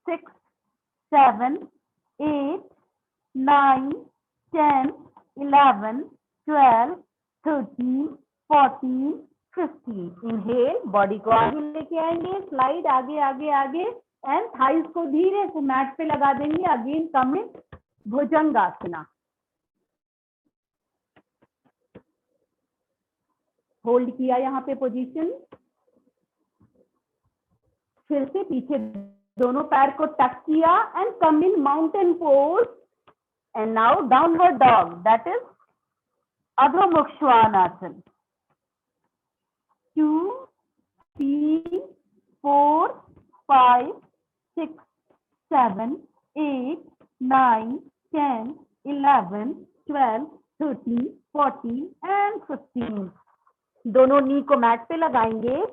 6, 7, 8, 9, 10, 11, 12, 13, 14, 15. Inhale, body को आगे लेके आएंगे, स्लाइड आगे आगे आगे एंड थाइस को धीरे से मैट पे लगा देंगे. अगेन कम इन भुजंगासना. होल्ड किया यहाँ पे पोजीशन. फिर से पीछे दोनों पैर को टच किया and come in mountain pose. And now downward dog. That is Adhomukha Shvanasana. 2, 3, 4, 5, 6, 7, 8, 9, 10, 11, 12, 13, 14 and 15. दोनों नी को मैट पे लगाएंगे.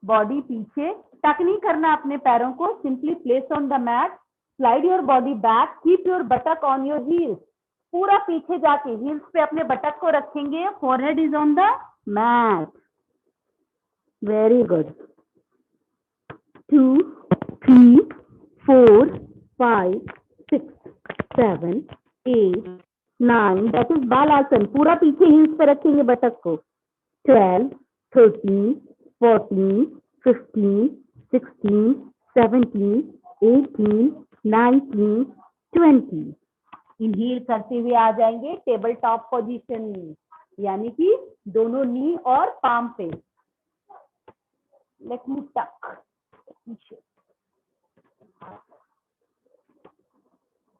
बॉडी पीछे टक नहीं करना अपने पैरों को. Simply place on the mat. Slide your body back. Keep your buttock on your heels. पूरा पीछे जाके हील्स पे अपने बटक को रखेंगे. Forehead is on the mat. Very good. 2, 3, 4, 5, 6, 7, 8, 9. That is Balasana. पूरा पीछे हील्स पे रखेंगे बटक को. 12, 13, 14, 15, 16, 17, 18, 19, 20. इनहेल करते हुए आ जाएंगे टेबल टॉप पोजीशन, यानी कि दोनों नी और पाम पे. लेट मी टक.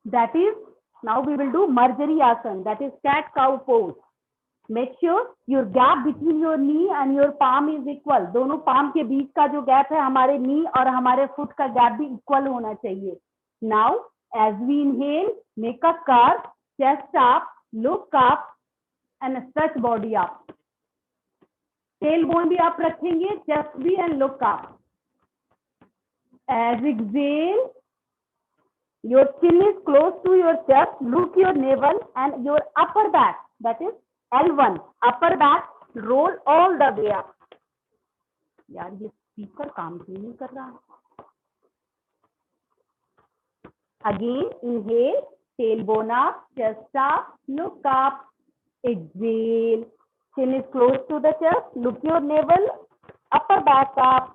That is, now we will do Marjari Asana. That is cat cow pose. Make sure your gap between your knee and your palm is equal. दोनों palm के बीच का जो गैप है, हमारे नी और हमारे फुट का गैप भी इक्वल होना चाहिए. Now, as we inhale, make a curve, chest up, look up, and stretch body up. Tailbone भी आप रखेंगे, chest भी and look up. As exhale, your chin is close to your chest. Look your navel and your upper back. That is L1. Upper back roll all the way up. यार ये speaker काम क्यों नहीं कर रहा? Again, inhale, tailbone up, chest up, look up. Exhale, chin is close to the chest. Look your navel, upper back up.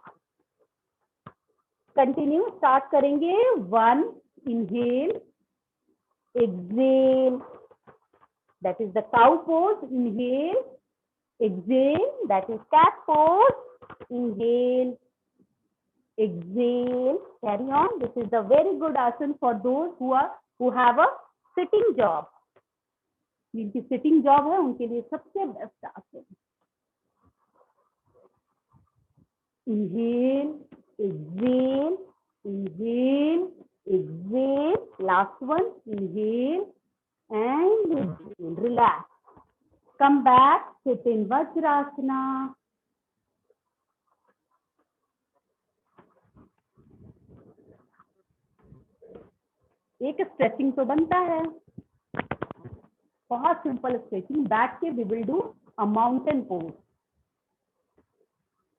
Continue. Start करेंगे. 1, inhale, exhale. That is the cow pose. Inhale, exhale. That is cat pose. Inhale, exhale. Carry on. This is a very good asana for those who have a sitting job. जिनकी sitting job है उनके लिए सबसे best आसन. Inhale, exhale, inhale, exhale. Last one. Inhale and exhale. Relax. Come back. Sit in Vajrasana. एक stretching तो बनता है, बहुत सिंपल स्ट्रेचिंग। बैठ के we will do a mountain pose.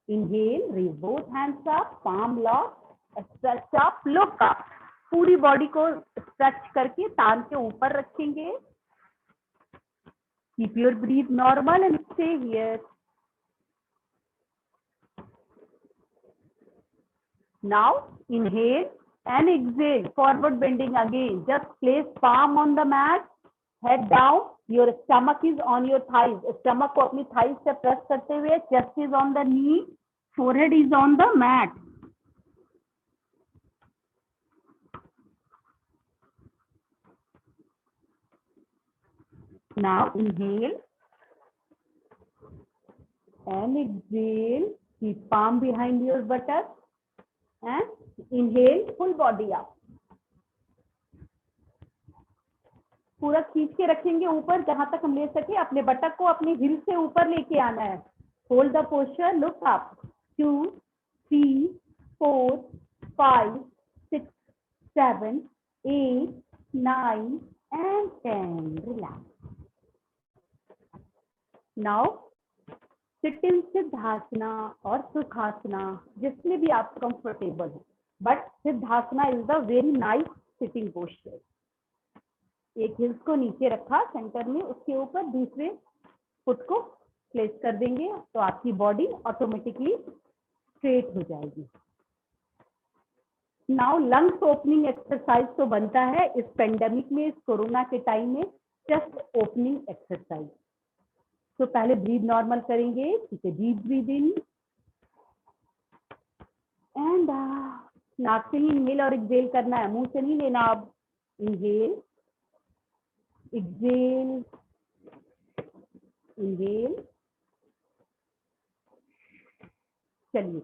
Inhale, raise both hands up, palm lock, stretch up, look up. पूरी body को stretch करके तान के ऊपर रखेंगे। Keep your breath normal and stay here. Now inhale and exhale, forward bending again. Just place palm on the mat, head down, your stomach is on your thighs. Stomach को अपनी thighs से press करते हुए, chest is on the knee, forehead is on the mat. Now inhale and exhale. Keep palm behind your buttock. And inhale, full body up. पूरा खींच के रखेंगे ऊपर जहां तक हम ले सके। अपने बटक को अपने हिल से ऊपर लेके आना है। Hold the posture, look up. 2, 3, 4, 5, 6, 7, 8, 9 and 10. Relax. Now sit in Siddhasana और सुखासना, जिसमें भी आप कंफर्टेबल हो, but Siddhasana is the very nice sitting posture. एक हिल्स को नीचे रखा सेंटर में, उसके ऊपर दूसरे फुट को प्लेस कर देंगे तो आपकी बॉडी ऑटोमेटिकली स्ट्रेट हो जाएगी। नाउ लंग्स ओपनिंग एक्सरसाइज तो बनता है इस पेंडेमिक में, इस कोरोना के टाइम में, चेस्ट ओपनिंग एक्सरसाइज। तो पहले ब्रीथ नॉर्मल करेंगे, ठीक है। डीप ब्रीथ इन एंड नाक से ही इनहेल और एक्सहेल करना है, मुंह से नहीं लेना। अब इनहेल, एक्सहेल, इनहेल। चलिए,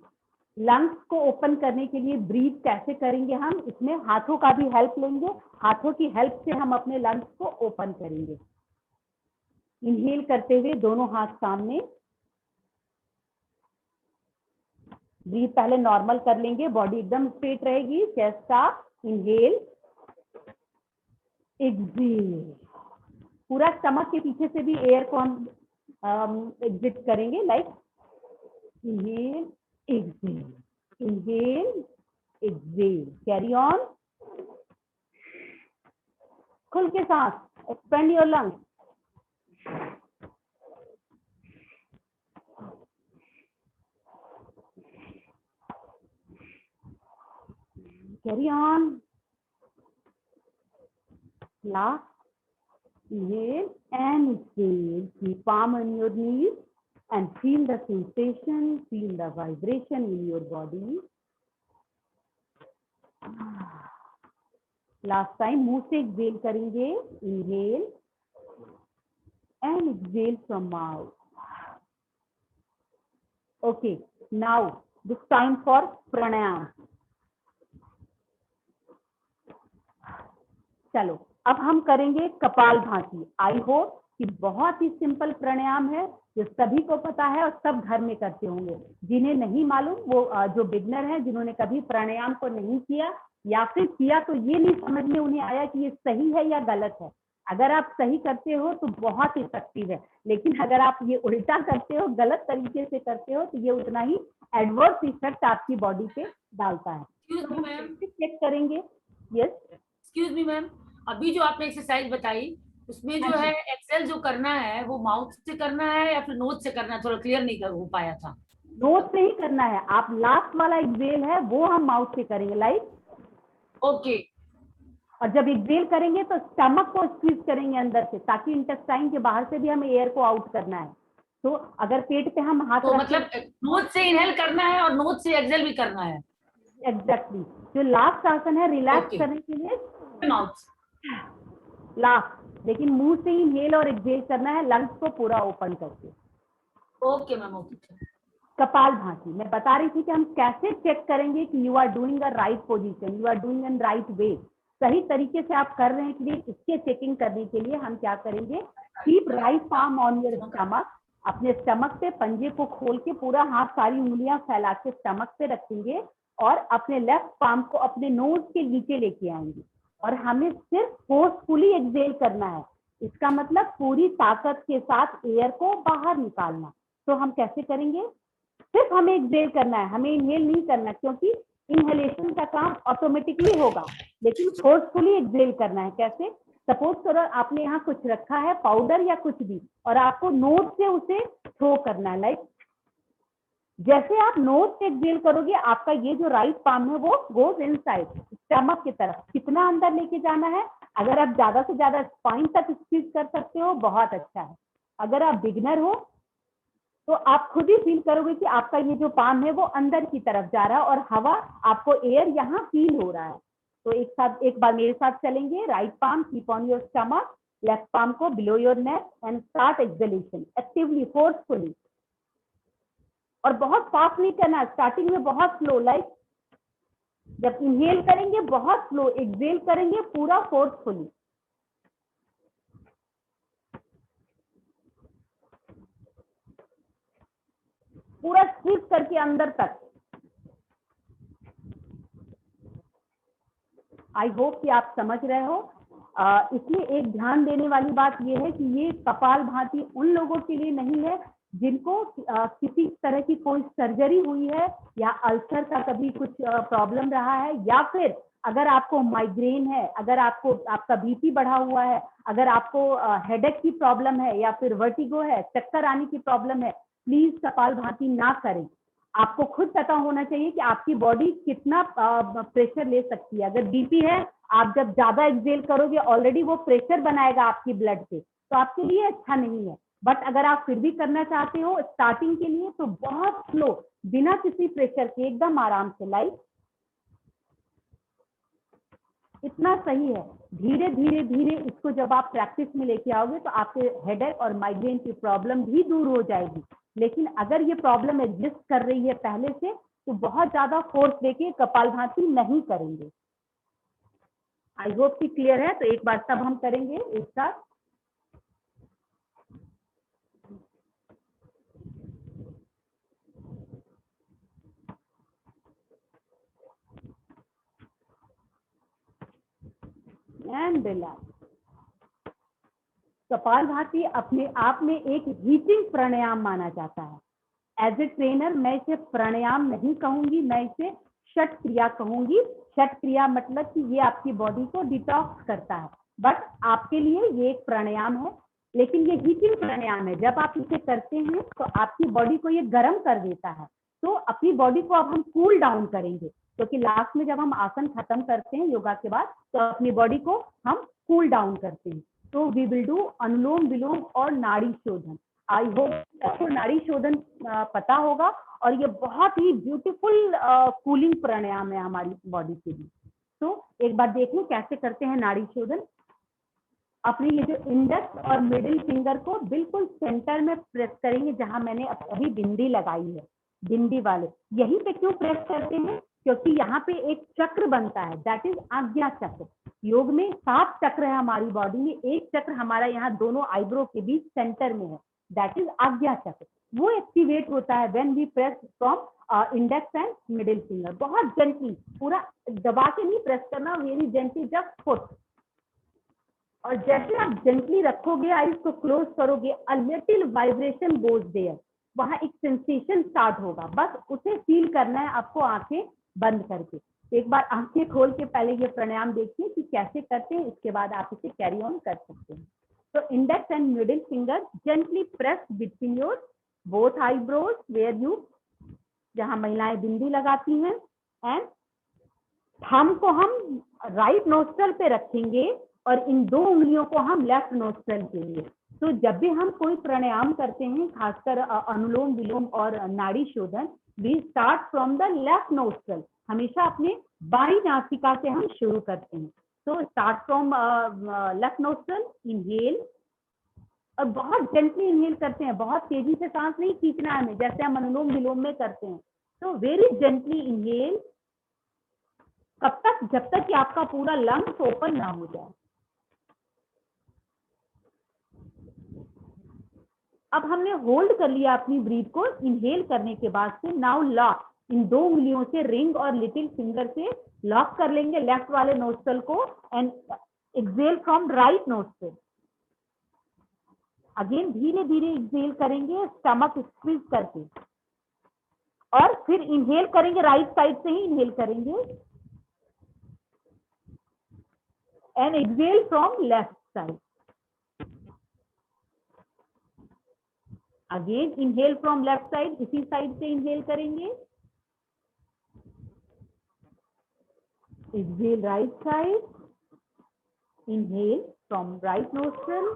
लंग्स को ओपन करने के लिए ब्रीथ कैसे करेंगे हम, इसमें हाथों का भी हेल्प लेंगे। हाथों की हेल्प से हम अपने लंग्स को ओपन करेंगे। इनहेल करते हुए दोनों हाथ सामने, ब्रीथ पहले नॉर्मल कर लेंगे, बॉडी एकदम स्ट्रेट रहेगी, चेस्ट अप। Inhale, exhale. पूरा स्टमक के पीछे से भी एयर को हम एग्जिट करेंगे, like inhale, exhale, inhale, exhale. Carry on, खुल के सांस, expand your lungs. Carry on. Last, inhale and exhale. Keep palm on your knees and feel the sensation, feel the vibration in your body. Last time, मुंह से exhale करेंगे. Inhale and exhale from mouth. Okay, now this time for pranayam. चलो अब हम करेंगे kapalbhati. I hope कि बहुत ही simple प्राणायाम है, जो सभी को पता है और सब घर में करते होंगे। जिन्हें नहीं मालूम, वो जो बिगनर है, जिन्होंने कभी प्राणायाम को नहीं किया या फिर किया तो ये नहीं समझ में उन्हें आया कि ये सही है या गलत है। अगर आप सही करते हो तो बहुत इफेक्टिव है, लेकिन अगर आप ये उल्टा करते हो, गलत तरीके से करते हो, तो ये उतना ही एडवर्स इफेक्ट आपकी बॉडी पे डालता है। चेक करेंगे। यस, एक्सक्यूज मी मैम, अभी जो आपने एक्सरसाइज बताई उसमें जो है एक्सेल जो करना है वो माउथ से करना है या फिर नोज से करना है? थोड़ा क्लियर नहीं हो पाया था। नोज से ही करना है। आप लास्ट वाला एक्सेल है वो हम माउथ से करेंगे, लाइक ओके। और जब एक्सेल करेंगे तो स्टमक को स्क्वीज करेंगे अंदर से, ताकि इंटेस्टाइन के बाहर से भी हमें एयर को आउट करना है। तो अगर पेट पे हम हाथ तो मतलब नोज से इनहेल करना है और नोज से एक्सेल भी करना है। एग्जैक्टली। जो लास्ट आसन है रिलैक्स करने के लिए माउथ लास्ट, लेकिन मुंह से ही इनहेल और एक्सेल करना है, लंग्स को पूरा ओपन करके। Okay ma'am, okay. कपालभाति मैं बता रही थी कि हम कैसे चेक करेंगे कि you are doing a right position, you are doing in right way, सही तरीके से आप कर रहे हैं कि नहीं। इसके चेकिंग करने के लिए हम क्या करेंगे, keep right palm on your stomach. अपने स्टमक पे पंजे को खोल के पूरा हाथ, सारी उंगलियां फैला के स्टमक पे रखेंगे और अपने लेफ्ट पाम को अपने नोज के नीचे लेके आएंगे। और हमें सिर्फ फोर्सफुली एक्सेल करना है। इसका मतलब पूरी ताकत के साथ एयर को बाहर निकालना। तो हम कैसे करेंगे? सिर्फ हमें एक्सेल करना है, हमें इनहेल नहीं करना, क्योंकि इनहेलेशन का काम ऑटोमेटिकली होगा, लेकिन फोर्सफुली एक्सेल करना है। कैसे? सपोज करो आपने यहाँ कुछ रखा है, पाउडर या कुछ भी, और आपको नोज से उसे थ्रो करना है। लाइक जैसे आप नोज से एक्सेल करोगे, आपका ये जो राइट पाम है वो गोज इनसाइड स्टमक की तरफ। कितना अंदर लेके जाना है? अगर आप ज्यादा से ज्यादा स्पाइन तक स्क्वीज कर सकते हो, बहुत अच्छा है। अगर आप बिगनर हो तो आप खुद ही फील करोगे कि आपका ये जो पाम है वो अंदर की तरफ जा रहा है और हवा, आपको एयर यहाँ फील हो रहा है। तो एक बार मेरे साथ चलेंगे। Right palm keep on your stomach, left palm को below your neck and start exhalation actively, forcefully. और बहुत फास्ट नहीं करना, स्टार्टिंग में बहुत स्लो। लाइक जब इनहेल करेंगे बहुत स्लो, एक्सहेल करेंगे पूरा फोर्सफुली। पूरा स्क्वीज करके अंदर तक। आई होप कि आप समझ रहे हो। इसलिए एक ध्यान देने वाली बात यह है कि ये कपालभाति उन लोगों के लिए नहीं है जिनको किसी तरह की कोई सर्जरी हुई है, या अल्सर का कभी कुछ प्रॉब्लम रहा है, या फिर अगर आपको माइग्रेन है, अगर आपको आपका बीपी बढ़ा हुआ है, अगर आपको हेडेक की प्रॉब्लम है, या फिर वर्टिगो है, चक्कर आने की प्रॉब्लम है, प्लीज कपालभाति ना करें। आपको खुद पता होना चाहिए कि आपकी बॉडी कितना प्रेशर ले सकती है। अगर बीपी है, आप जब ज्यादा एक्सेल करोगे ऑलरेडी वो प्रेशर बनाएगा आपकी ब्लड पे, तो आपके लिए अच्छा नहीं है। बट अगर आप फिर भी करना चाहते हो स्टार्टिंग के लिए, तो बहुत स्लो, बिना किसी प्रेशर के, एकदम आराम से। लाइक इतना सही है। धीरे धीरे धीरे इसको जब आप प्रैक्टिस में लेके आओगे तो आपके हेडेक और माइग्रेन की प्रॉब्लम भी दूर हो जाएगी। लेकिन अगर ये प्रॉब्लम एग्जिस्ट कर रही है पहले से, तो बहुत ज्यादा फोर्स देके कपालभाति नहीं करेंगे। आई होप कि क्लियर है। तो एक बार सब हम करेंगे एक साथ। And relax. कपालभाति अपने आप में एक हीटिंग प्राणायाम माना जाता है। एज ए ट्रेनर मैं इसे प्राणायाम नहीं कहूंगी, मैं इसे षट क्रिया कहूंगी। षट क्रिया मतलब कि ये आपकी बॉडी को डिटॉक्स करता है, बट आपके लिए ये एक प्राणायाम है। लेकिन ये हीटिंग प्राणायाम है। जब आप इसे करते हैं तो आपकी बॉडी को ये गर्म कर देता है। तो अपनी बॉडी को अब हम कूल डाउन करेंगे, क्योंकि लास्ट में जब हम आसन खत्म करते हैं योगा के बाद, तो अपनी बॉडी को हम कूल डाउन करते हैं। तो वी विल डू अनुलोम विलोम और नाड़ी शोधन। आई होप आपको नाड़ी शोधन पता होगा, और ये बहुत ही ब्यूटीफुल कूलिंग प्राणायाम है हमारी बॉडी के लिए। तो एक बार देख लो कैसे करते हैं नाड़ी शोधन। अपनी ये जो इंडेक्स और मिडिल फिंगर को बिल्कुल सेंटर में प्रेस करेंगे, जहां मैंने अभी बिंदी लगाई है, बिंदी वाले। यहीं पे क्यों प्रेस करते हैं? क्योंकि यहाँ पे एक चक्र बनता है, दैट इज आज्ञा चक्र। योग में 7 चक्र है हमारी बॉडी में, एक चक्र हमारा यहाँ दोनों आईब्रो के बीच सेंटर में है, दैट इज आज्ञा चक्र। वो एक्टिवेट होता है when we press from index and middle finger. बहुत जेंटली, पूरा दबा के नहीं प्रेस करना, वेरी जेंटली, जस्ट फुट। और जैसे आप जेंटली रखोगे, आईज को क्लोज करोगे, a little vibration goes there, वहां एक सेंसेशन स्टार्ट होगा। बस उसे फील करना है आपको आंखें बंद करके। एक बार आंखें खोल के पहले ये प्राणायाम देखिए कि कैसे करते हैं, इसके बाद आप इसे कैरी ऑन कर सकते हैं। तो index and middle finger gently press between your both eyebrows, where you, जहां महिलाएं बिंदी लगाती हैं, एंड थंब को हम राइट नोस्ट्रल पे रखेंगे और इन 2 उंगलियों को हम लेफ्ट नोस्ट्रल के लिए। तो जब भी हम कोई प्राणायाम करते हैं, खासकर अनुलोम विलोम और Nadi Shodhan, we start from the left nostril. हमेशा अपने बाईं नासिका से हम शुरू करते हैं। तो start from left nostril, inhale, और बहुत जेंटली इनहेल करते हैं, बहुत तेजी से सांस नहीं खींचना है हमें, जैसे हम अनुलोम विलोम में करते हैं। तो वेरी जेंटली इनहेल, कब तक? जब तक कि आपका पूरा लंग्स ओपन ना हो जाए। अब हमने होल्ड कर लिया अपनी ब्रीथ को इनहेल करने के बाद से। नाउ लॉक, इन 2 उंगलियों से रिंग और लिटिल फिंगर से लॉक कर लेंगे लेफ्ट वाले नोस्ट्रल को and exhale from right nostril. Again धीरे धीरे एक्सेल करेंगे स्टमक स्क्वीज करके, और फिर इनहेल करेंगे, राइट साइड से ही इनहेल करेंगे and exhale from left side. Again inhale from left side, इसी साइड से इनहेल करेंगे, exhale right side, inhale from right nostril,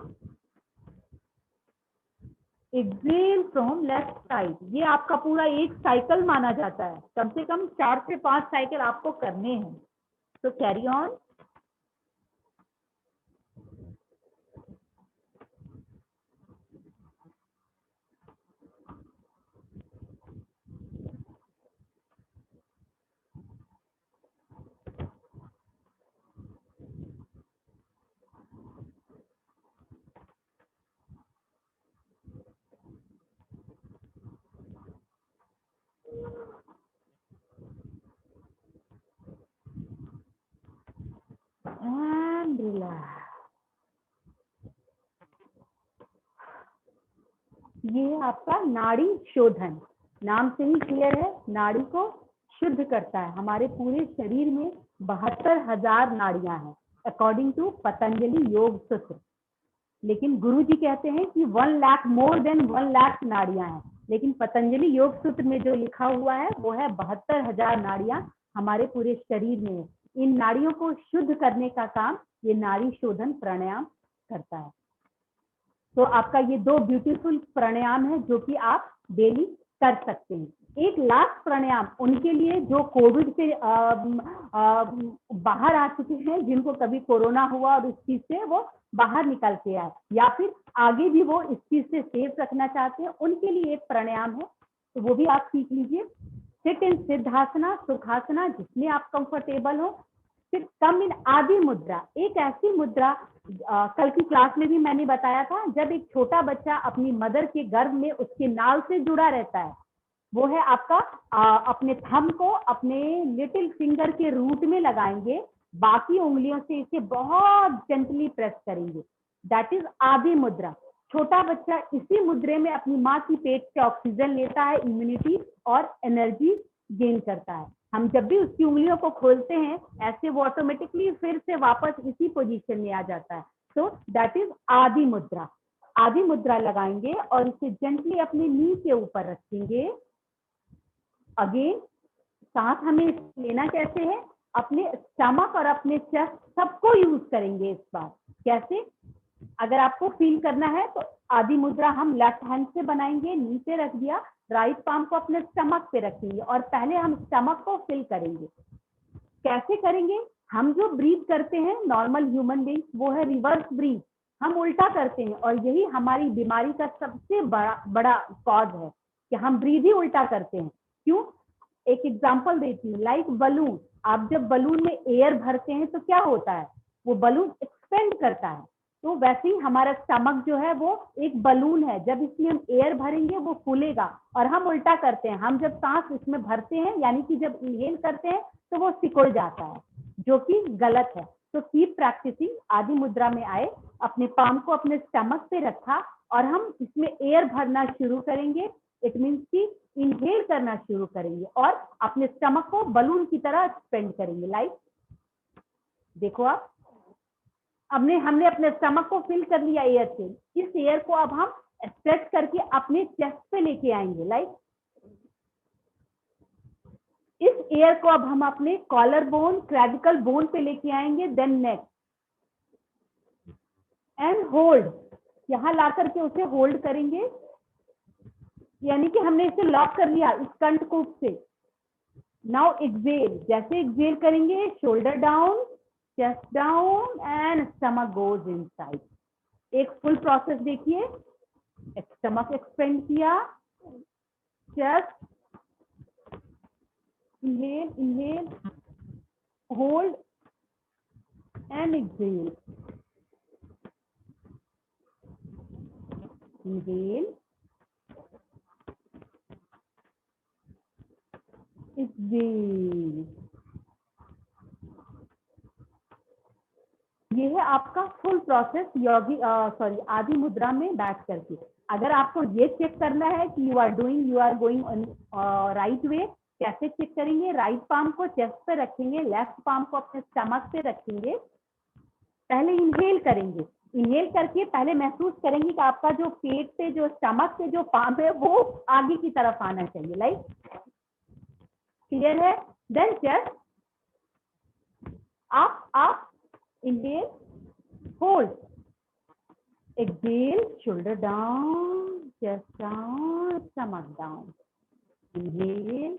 exhale from left side. ये आपका पूरा एक साइकिल माना जाता है, कम से कम 4 से 5 साइकिल आपको करने हैं। तो कैरी ऑन। And relax. ये आपका नाड़ी शोधन, नाम से ही क्लियर है, नाड़ी को शुद्ध करता है। हमारे पूरे शरीर में 72,000 नाड़ियां हैं अकॉर्डिंग टू पतंजलि योग सूत्र, लेकिन गुरुजी कहते हैं कि 1 लाख, मोर देन 1 लाख नाड़ियां हैं, लेकिन पतंजलि योग सूत्र में जो लिखा हुआ है वो है 72,000 नाड़ियां हमारे पूरे शरीर में है। इन नाड़ियों को शुद्ध करने का काम ये नाड़ी शोधन प्राणायाम करता है। तो आपका ये 2 ब्यूटीफुल प्राणायाम है जो कि आप डेली कर सकते हैं। एक लास्ट प्राणायाम उनके लिए जो कोविड से बाहर आ चुके हैं, जिनको कभी कोरोना हुआ और इस चीज से वो बाहर निकल के आए, या फिर आगे भी वो इस चीज से सेफ रखना चाहते हैं, उनके लिए एक प्राणायाम है, तो वो भी आप सीख लीजिए। सिट इन सिद्धासना, सुखासना, जिसमें आप कंफर्टेबल हो। फिर कम इन आदि मुद्रा, एक ऐसी मुद्रा कल की क्लास में भी मैंने बताया था, जब एक छोटा बच्चा अपनी मदर के गर्भ में उसके नाल से जुड़ा रहता है, वो है आपका अपने थंब को अपने लिटिल फिंगर के रूट में लगाएंगे, बाकी उंगलियों से इसे बहुत जेंटली प्रेस करेंगे, दैट इज आदि मुद्रा। छोटा बच्चा इसी मुद्रे में अपनी माँ की पेट से ऑक्सीजन लेता है, इम्यूनिटी और एनर्जी गेन करता है। हम जब भी उसकी उंगलियों को खोलते हैं ऐसे, वो ऑटोमेटिकली फिर से वापस इसी पोजीशन में आ जाता है। तो दैट इज आदि मुद्रा। आदि मुद्रा लगाएंगे और इसे जेंटली अपने नी के ऊपर रखेंगे। अगेन सांस हमें लेना कैसे है, अपने स्टमक और अपने चेस्ट सबको यूज करेंगे इस बार। कैसे, अगर आपको फील करना है तो आदि मुद्रा हम लेफ्ट हैंड से बनाएंगे, नीचे रख दिया, राइट पाम को अपने स्टमक पे रखेंगे और पहले हम स्टमक को फिल करेंगे। कैसे करेंगे, हम जो ब्रीथ करते हैं नॉर्मल ह्यूमन बीइंग, वो है रिवर्स ब्रीथ, हम उल्टा करते हैं, और यही हमारी बीमारी का सबसे बड़ा कॉज है कि हम ब्रीथ ही उल्टा करते हैं। क्यों, एक एग्जांपल देती हूँ, लाइक बलून। आप जब बलून में एयर भरते हैं तो क्या होता है, वो बलून एक्सपेंड करता है। तो वैसे ही हमारा स्टमक जो है वो एक बलून है, जब इसमें हम एयर भरेंगे वो फूलेगा, और हम उल्टा करते हैं, हम जब सांस इसमें भरते हैं यानी कि जब इनहेल करते हैं तो वो सिकुड़ जाता है, जो कि गलत है। तो कीप प्रैक्टिसिंग। आदि मुद्रा में आए, अपने पाम को अपने स्टमक पे रखा और हम इसमें एयर भरना शुरू करेंगे। इट मीन्स कि इनहेल करना शुरू करेंगे और अपने स्टमक को बलून की तरह एक्सपेंड करेंगे। लाइक देखो आप, हमने अपने स्टमक को फिल कर लिया एयर से। इस एयर को अब हम स्ट्रेच करके अपने चेस्ट पे लेके आएंगे। लाइक इस एयर को अब हम अपने कॉलर बोन, क्लैविकल बोन पे लेके आएंगे, देन नेक एंड होल्ड। यहां ला करके उसे होल्ड करेंगे, यानी कि हमने इसे लॉक कर लिया इस कंठकूप से। नाउ एक्सेल, जैसे एक्सेल करेंगे, shoulder down, chest down and stomach goes inside. एक फुल प्रोसेस देखिए, स्टमक एक्सपेंड किया, chest, inhale, inhale, hold and exhale. Inhale, exhale. ये है आपका फुल प्रोसेस योगी आदि मुद्रा में बैठ करके। अगर आपको ये चेक करना है कि you are going on right way, कैसे चेक करेंगे? राइट पाम को चेस्ट पे रखेंगे, लेफ्ट पाम को अपने स्टमक पे रखेंगे। पहले इनहेल करेंगे। इनहेल करके पहले महसूस करेंगे कि आपका जो पेट पे, जो स्टमक पे जो पाम है वो आगे की तरफ आना चाहिए। लाइक क्लियर है? Then chest up, inhale, hold, exhale, shoulder down, chest down, stomach down, inhale,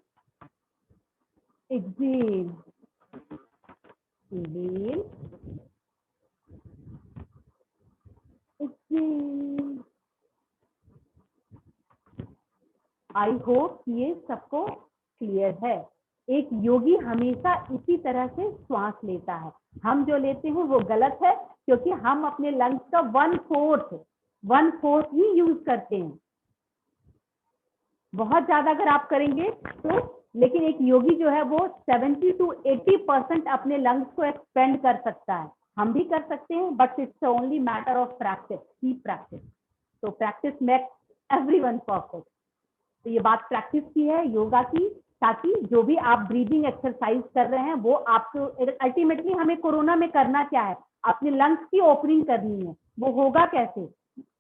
exhale, inhale, exhale. I hope ये सबको क्लियर है। एक योगी हमेशा इसी तरह से श्वास लेता है। हम जो लेते हैं वो गलत है, क्योंकि हम अपने लंग्स का 1/4 ही यूज करते हैं। बहुत ज्यादा अगर आप करेंगे तो, लेकिन एक योगी जो है वो 70 to 80% अपने लंग्स को एक्सपेंड कर सकता है। हम भी कर सकते हैं, but it's only matter of practice, keep practice. तो प्रैक्टिस मेक्स एवरीवन परफेक्ट। तो ये बात प्रैक्टिस की है योगा की, ताकि जो भी आप ब्रीदिंग एक्सरसाइज कर रहे हैं वो आपको अल्टीमेटली, हमें कोरोना में करना क्या है? अपने लंग्स की ओपनिंग करनी है। वो होगा कैसे?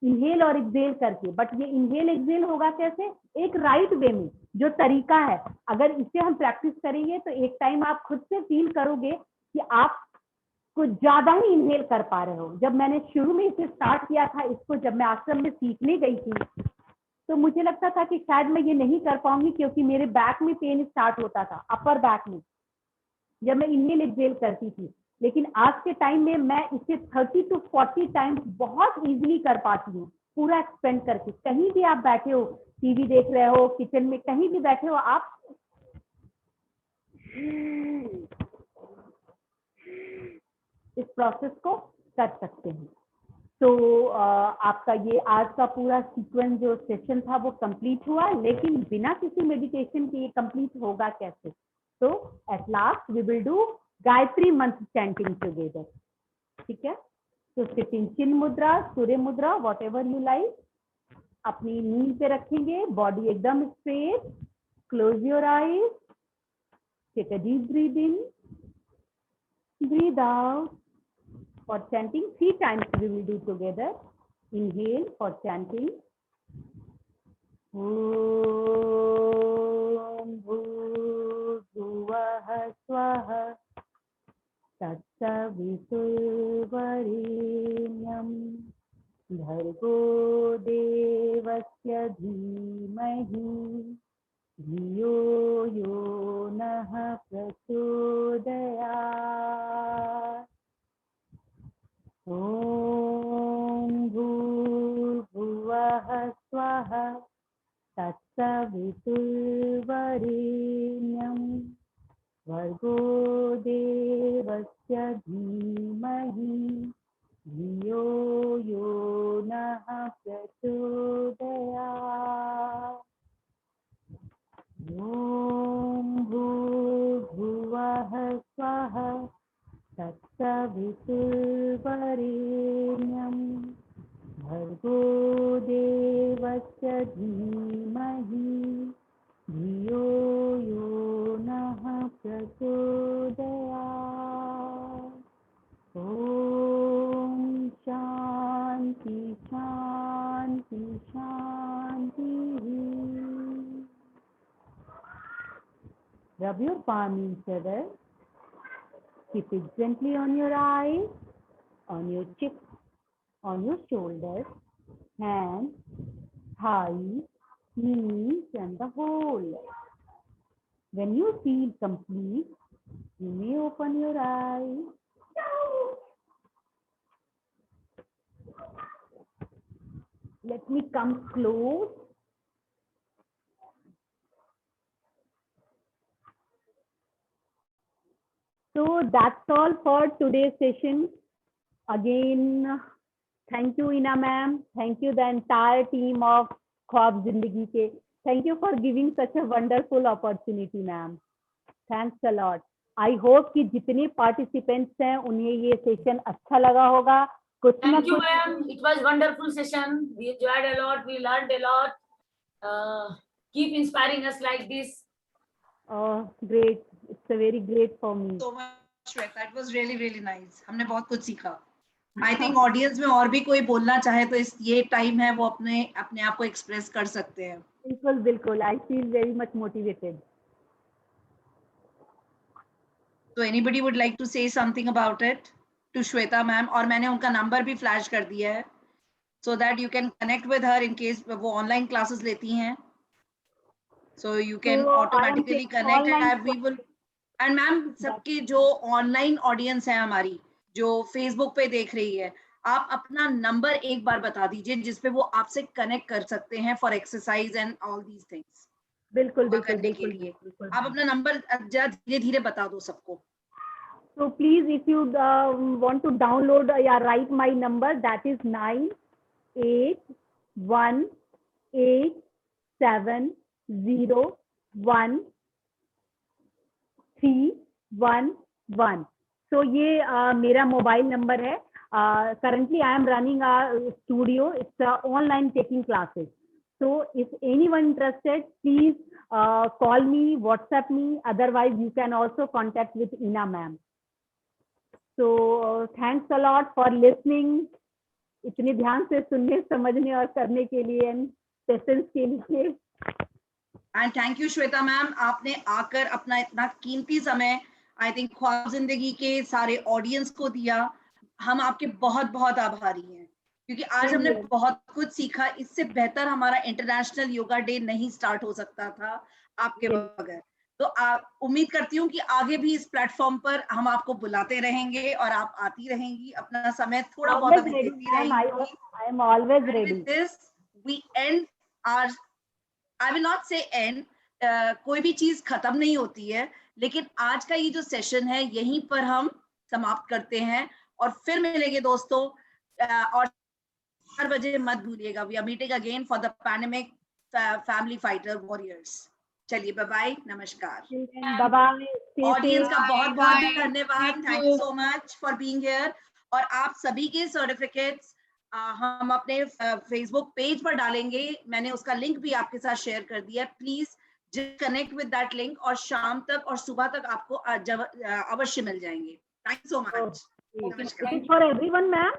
इनहेल और एक्सेल करके। बट ये इनहेल एक्सेल होगा कैसे? एक राइट वे में, जो तरीका है। अगर इसे हम प्रैक्टिस करेंगे तो एक टाइम आप खुद से फील करोगे कि आप कुछ ज्यादा ही इनहेल कर पा रहे हो। जब मैंने शुरू में इसे स्टार्ट किया था, इसको जब मैं आश्रम में सीखने गई थी, तो मुझे लगता था कि शायद मैं ये नहीं कर पाऊंगी, क्योंकि मेरे बैक में पेन स्टार्ट होता था, अपर बैक में, जब मैं इनहेल एक्सेल करती थी। लेकिन आज के टाइम में मैं इसे 30 to 40 टाइम्स बहुत इजीली कर पाती हूँ, पूरा एक्सपेंड करके। कहीं भी आप बैठे हो, टीवी देख रहे हो, किचन में कहीं भी बैठे हो, आप इस प्रोसेस को कर सकते हैं। तो आपका ये आज का पूरा सीक्वेंस जो सेशन था वो कंप्लीट हुआ, लेकिन बिना किसी मेडिटेशन के ये कंप्लीट होगा कैसे? तो at last we will do Gayatri mantra chanting together. ठीक है? तो सिटिंग चिन मुद्रा, सूर्य मुद्रा, वॉट एवर यू लाइक। अपनी नींद पे रखेंगे, बॉडी एकदम straight, close your eyes, take a deep breath in, breath out. For chanting 3 times we will do together. Inhale for chanting. Om Bhurvuvah Swaha Tatsaviturvarenyam Bhargo Devasya Dhimahi Dhiyo Yo Nah Prachodayat. Om Bhurvuvah Swaha Tatsaviturvarenyam Bhargo Devasya Dhimahi Dhiyo Yo Nah Prachodayat. Om Bhurvuvah Swaha Tatsaviturvarenyam Bhargo Devasya Dhimahi Dhiyo Yo Nah Prachodayat. Om Shanti Shanti Shanti. Rub your palm each other. Keep it gently on your eyes, on your cheek, on your shoulders, hands, thighs, knees, and the whole. When you feel complete, you may open your eyes. Let me come close. So that's all for today's session. Again, thank you Ina ma'am, thank you the entire team of ख्वाब जिंदगी के Thank you for giving such a wonderful opportunity, ma'am. Thanks a lot. I hope कि जितने participants हैं उन्हें ये session अच्छा लगा होगा. कुछ ना Thank you, कुछ. ma'am. It was wonderful session. We enjoyed a lot. We learned a lot. Keep inspiring us like this. Oh, great. It's a very great for me. So much, Shweta. It was really, really nice. हमने बहुत कुछ सीखा. I think audience में और भी कोई बोलना चाहे तो इस ये टाइम है वो अपने आप को एक्सप्रेस कर सकते हैं. बिल्कुल बिल्कुल. I feel very much motivated. So anybody would like to say something about it to Shweta ma'am? और मैंने उनका नंबर भी फ्लैश कर दिया है, so that you can connect with her in case वो ऑनलाइन क्लासेस लेती हैं. So you can automatically connect. We will. And ma'am, सबके जो ऑनलाइन ऑडियंस है हमारी जो फेसबुक पे देख रही है, आप अपना नंबर एक बार बता दीजिए जिसपे वो आपसे कनेक्ट कर सकते हैं for exercise and all these things. बिल्कुल बिल्कुल करने के लिए आप अपना नंबर जरा धीरे धीरे बता दो सबको. So please, if you want to download or write my number, that is 9818701311. So ये मेरा मोबाइल नंबर है. Currently I am running a studio. It's online taking classes. So if anyone interested, please call me, WhatsApp me. Otherwise, you can also contact with Ina ma'am. So thanks a lot for listening. इतने ध्यान से सुनने, समझने और करने के लिए and patience के लिए. And thank you Shweta ma'am, आपने आकर अपना इतना कीमती समय आई थिंक ख्वाब जिंदगी के सारे ऑडियंस को दिया. हम आपके बहुत बहुत आभारी हैं क्योंकि आज हमने बहुत कुछ सीखा. इससे बेहतर हमारा इंटरनेशनल योगा डे नहीं स्टार्ट हो सकता था आपके बगैर. तो उम्मीद करती हूँ कि आगे भी इस प्लेटफॉर्म पर हम आपको बुलाते रहेंगे और आप आती रहेंगी, अपना समय थोड़ा बहुत अभी देती रहेंगी. I am always ready. With this we end our, I will not say end, कोई भी चीज खत्म नहीं होती है, लेकिन आज का ये जो सेशन है यहीं पर हम समाप्त करते हैं और फिर मिलेंगे दोस्तों. और 4 बजे मत भूलिएगा. We are meeting again for the pandemic family fighter warriors. चलिए बाय बाय, नमस्कार. Bye bye. ऑडियंस का बहुत बहुत धन्यवाद. Thank you so much for being here. और आप सभी के सर्टिफिकेट्स हम अपने फेसबुक पेज पर डालेंगे. मैंने उसका लिंक भी आपके साथ शेयर कर दिया. Please connect with that link और शाम तक और सुबह तक आपको अवश्य मिल जाएंगे. Thank you so much. For everyone ma'am.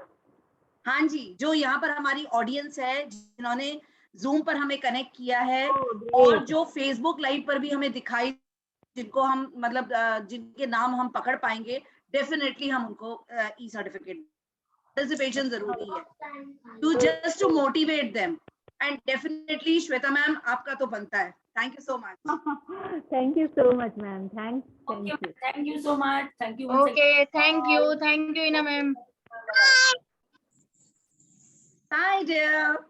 हाँ जी, जो यहाँ पर हमारी ऑडियंस है जिन्होंने जूम पर हमें कनेक्ट किया है और जो फेसबुक लाइव पर भी हमें दिखाई, जिनको हम मतलब जिनके नाम हम पकड़ पाएंगे, डेफिनेटली हम उनको ई सर्टिफिकेट. पार्टिसिपेशन जरूरी है to just to motivate them. And definitely Shweta ma'am आपका तो बनता है. Thank you so much. Thank you so much ma'am. Thank you so much. Thank you. Okay, thank you, Ina ma'am. Bye dear.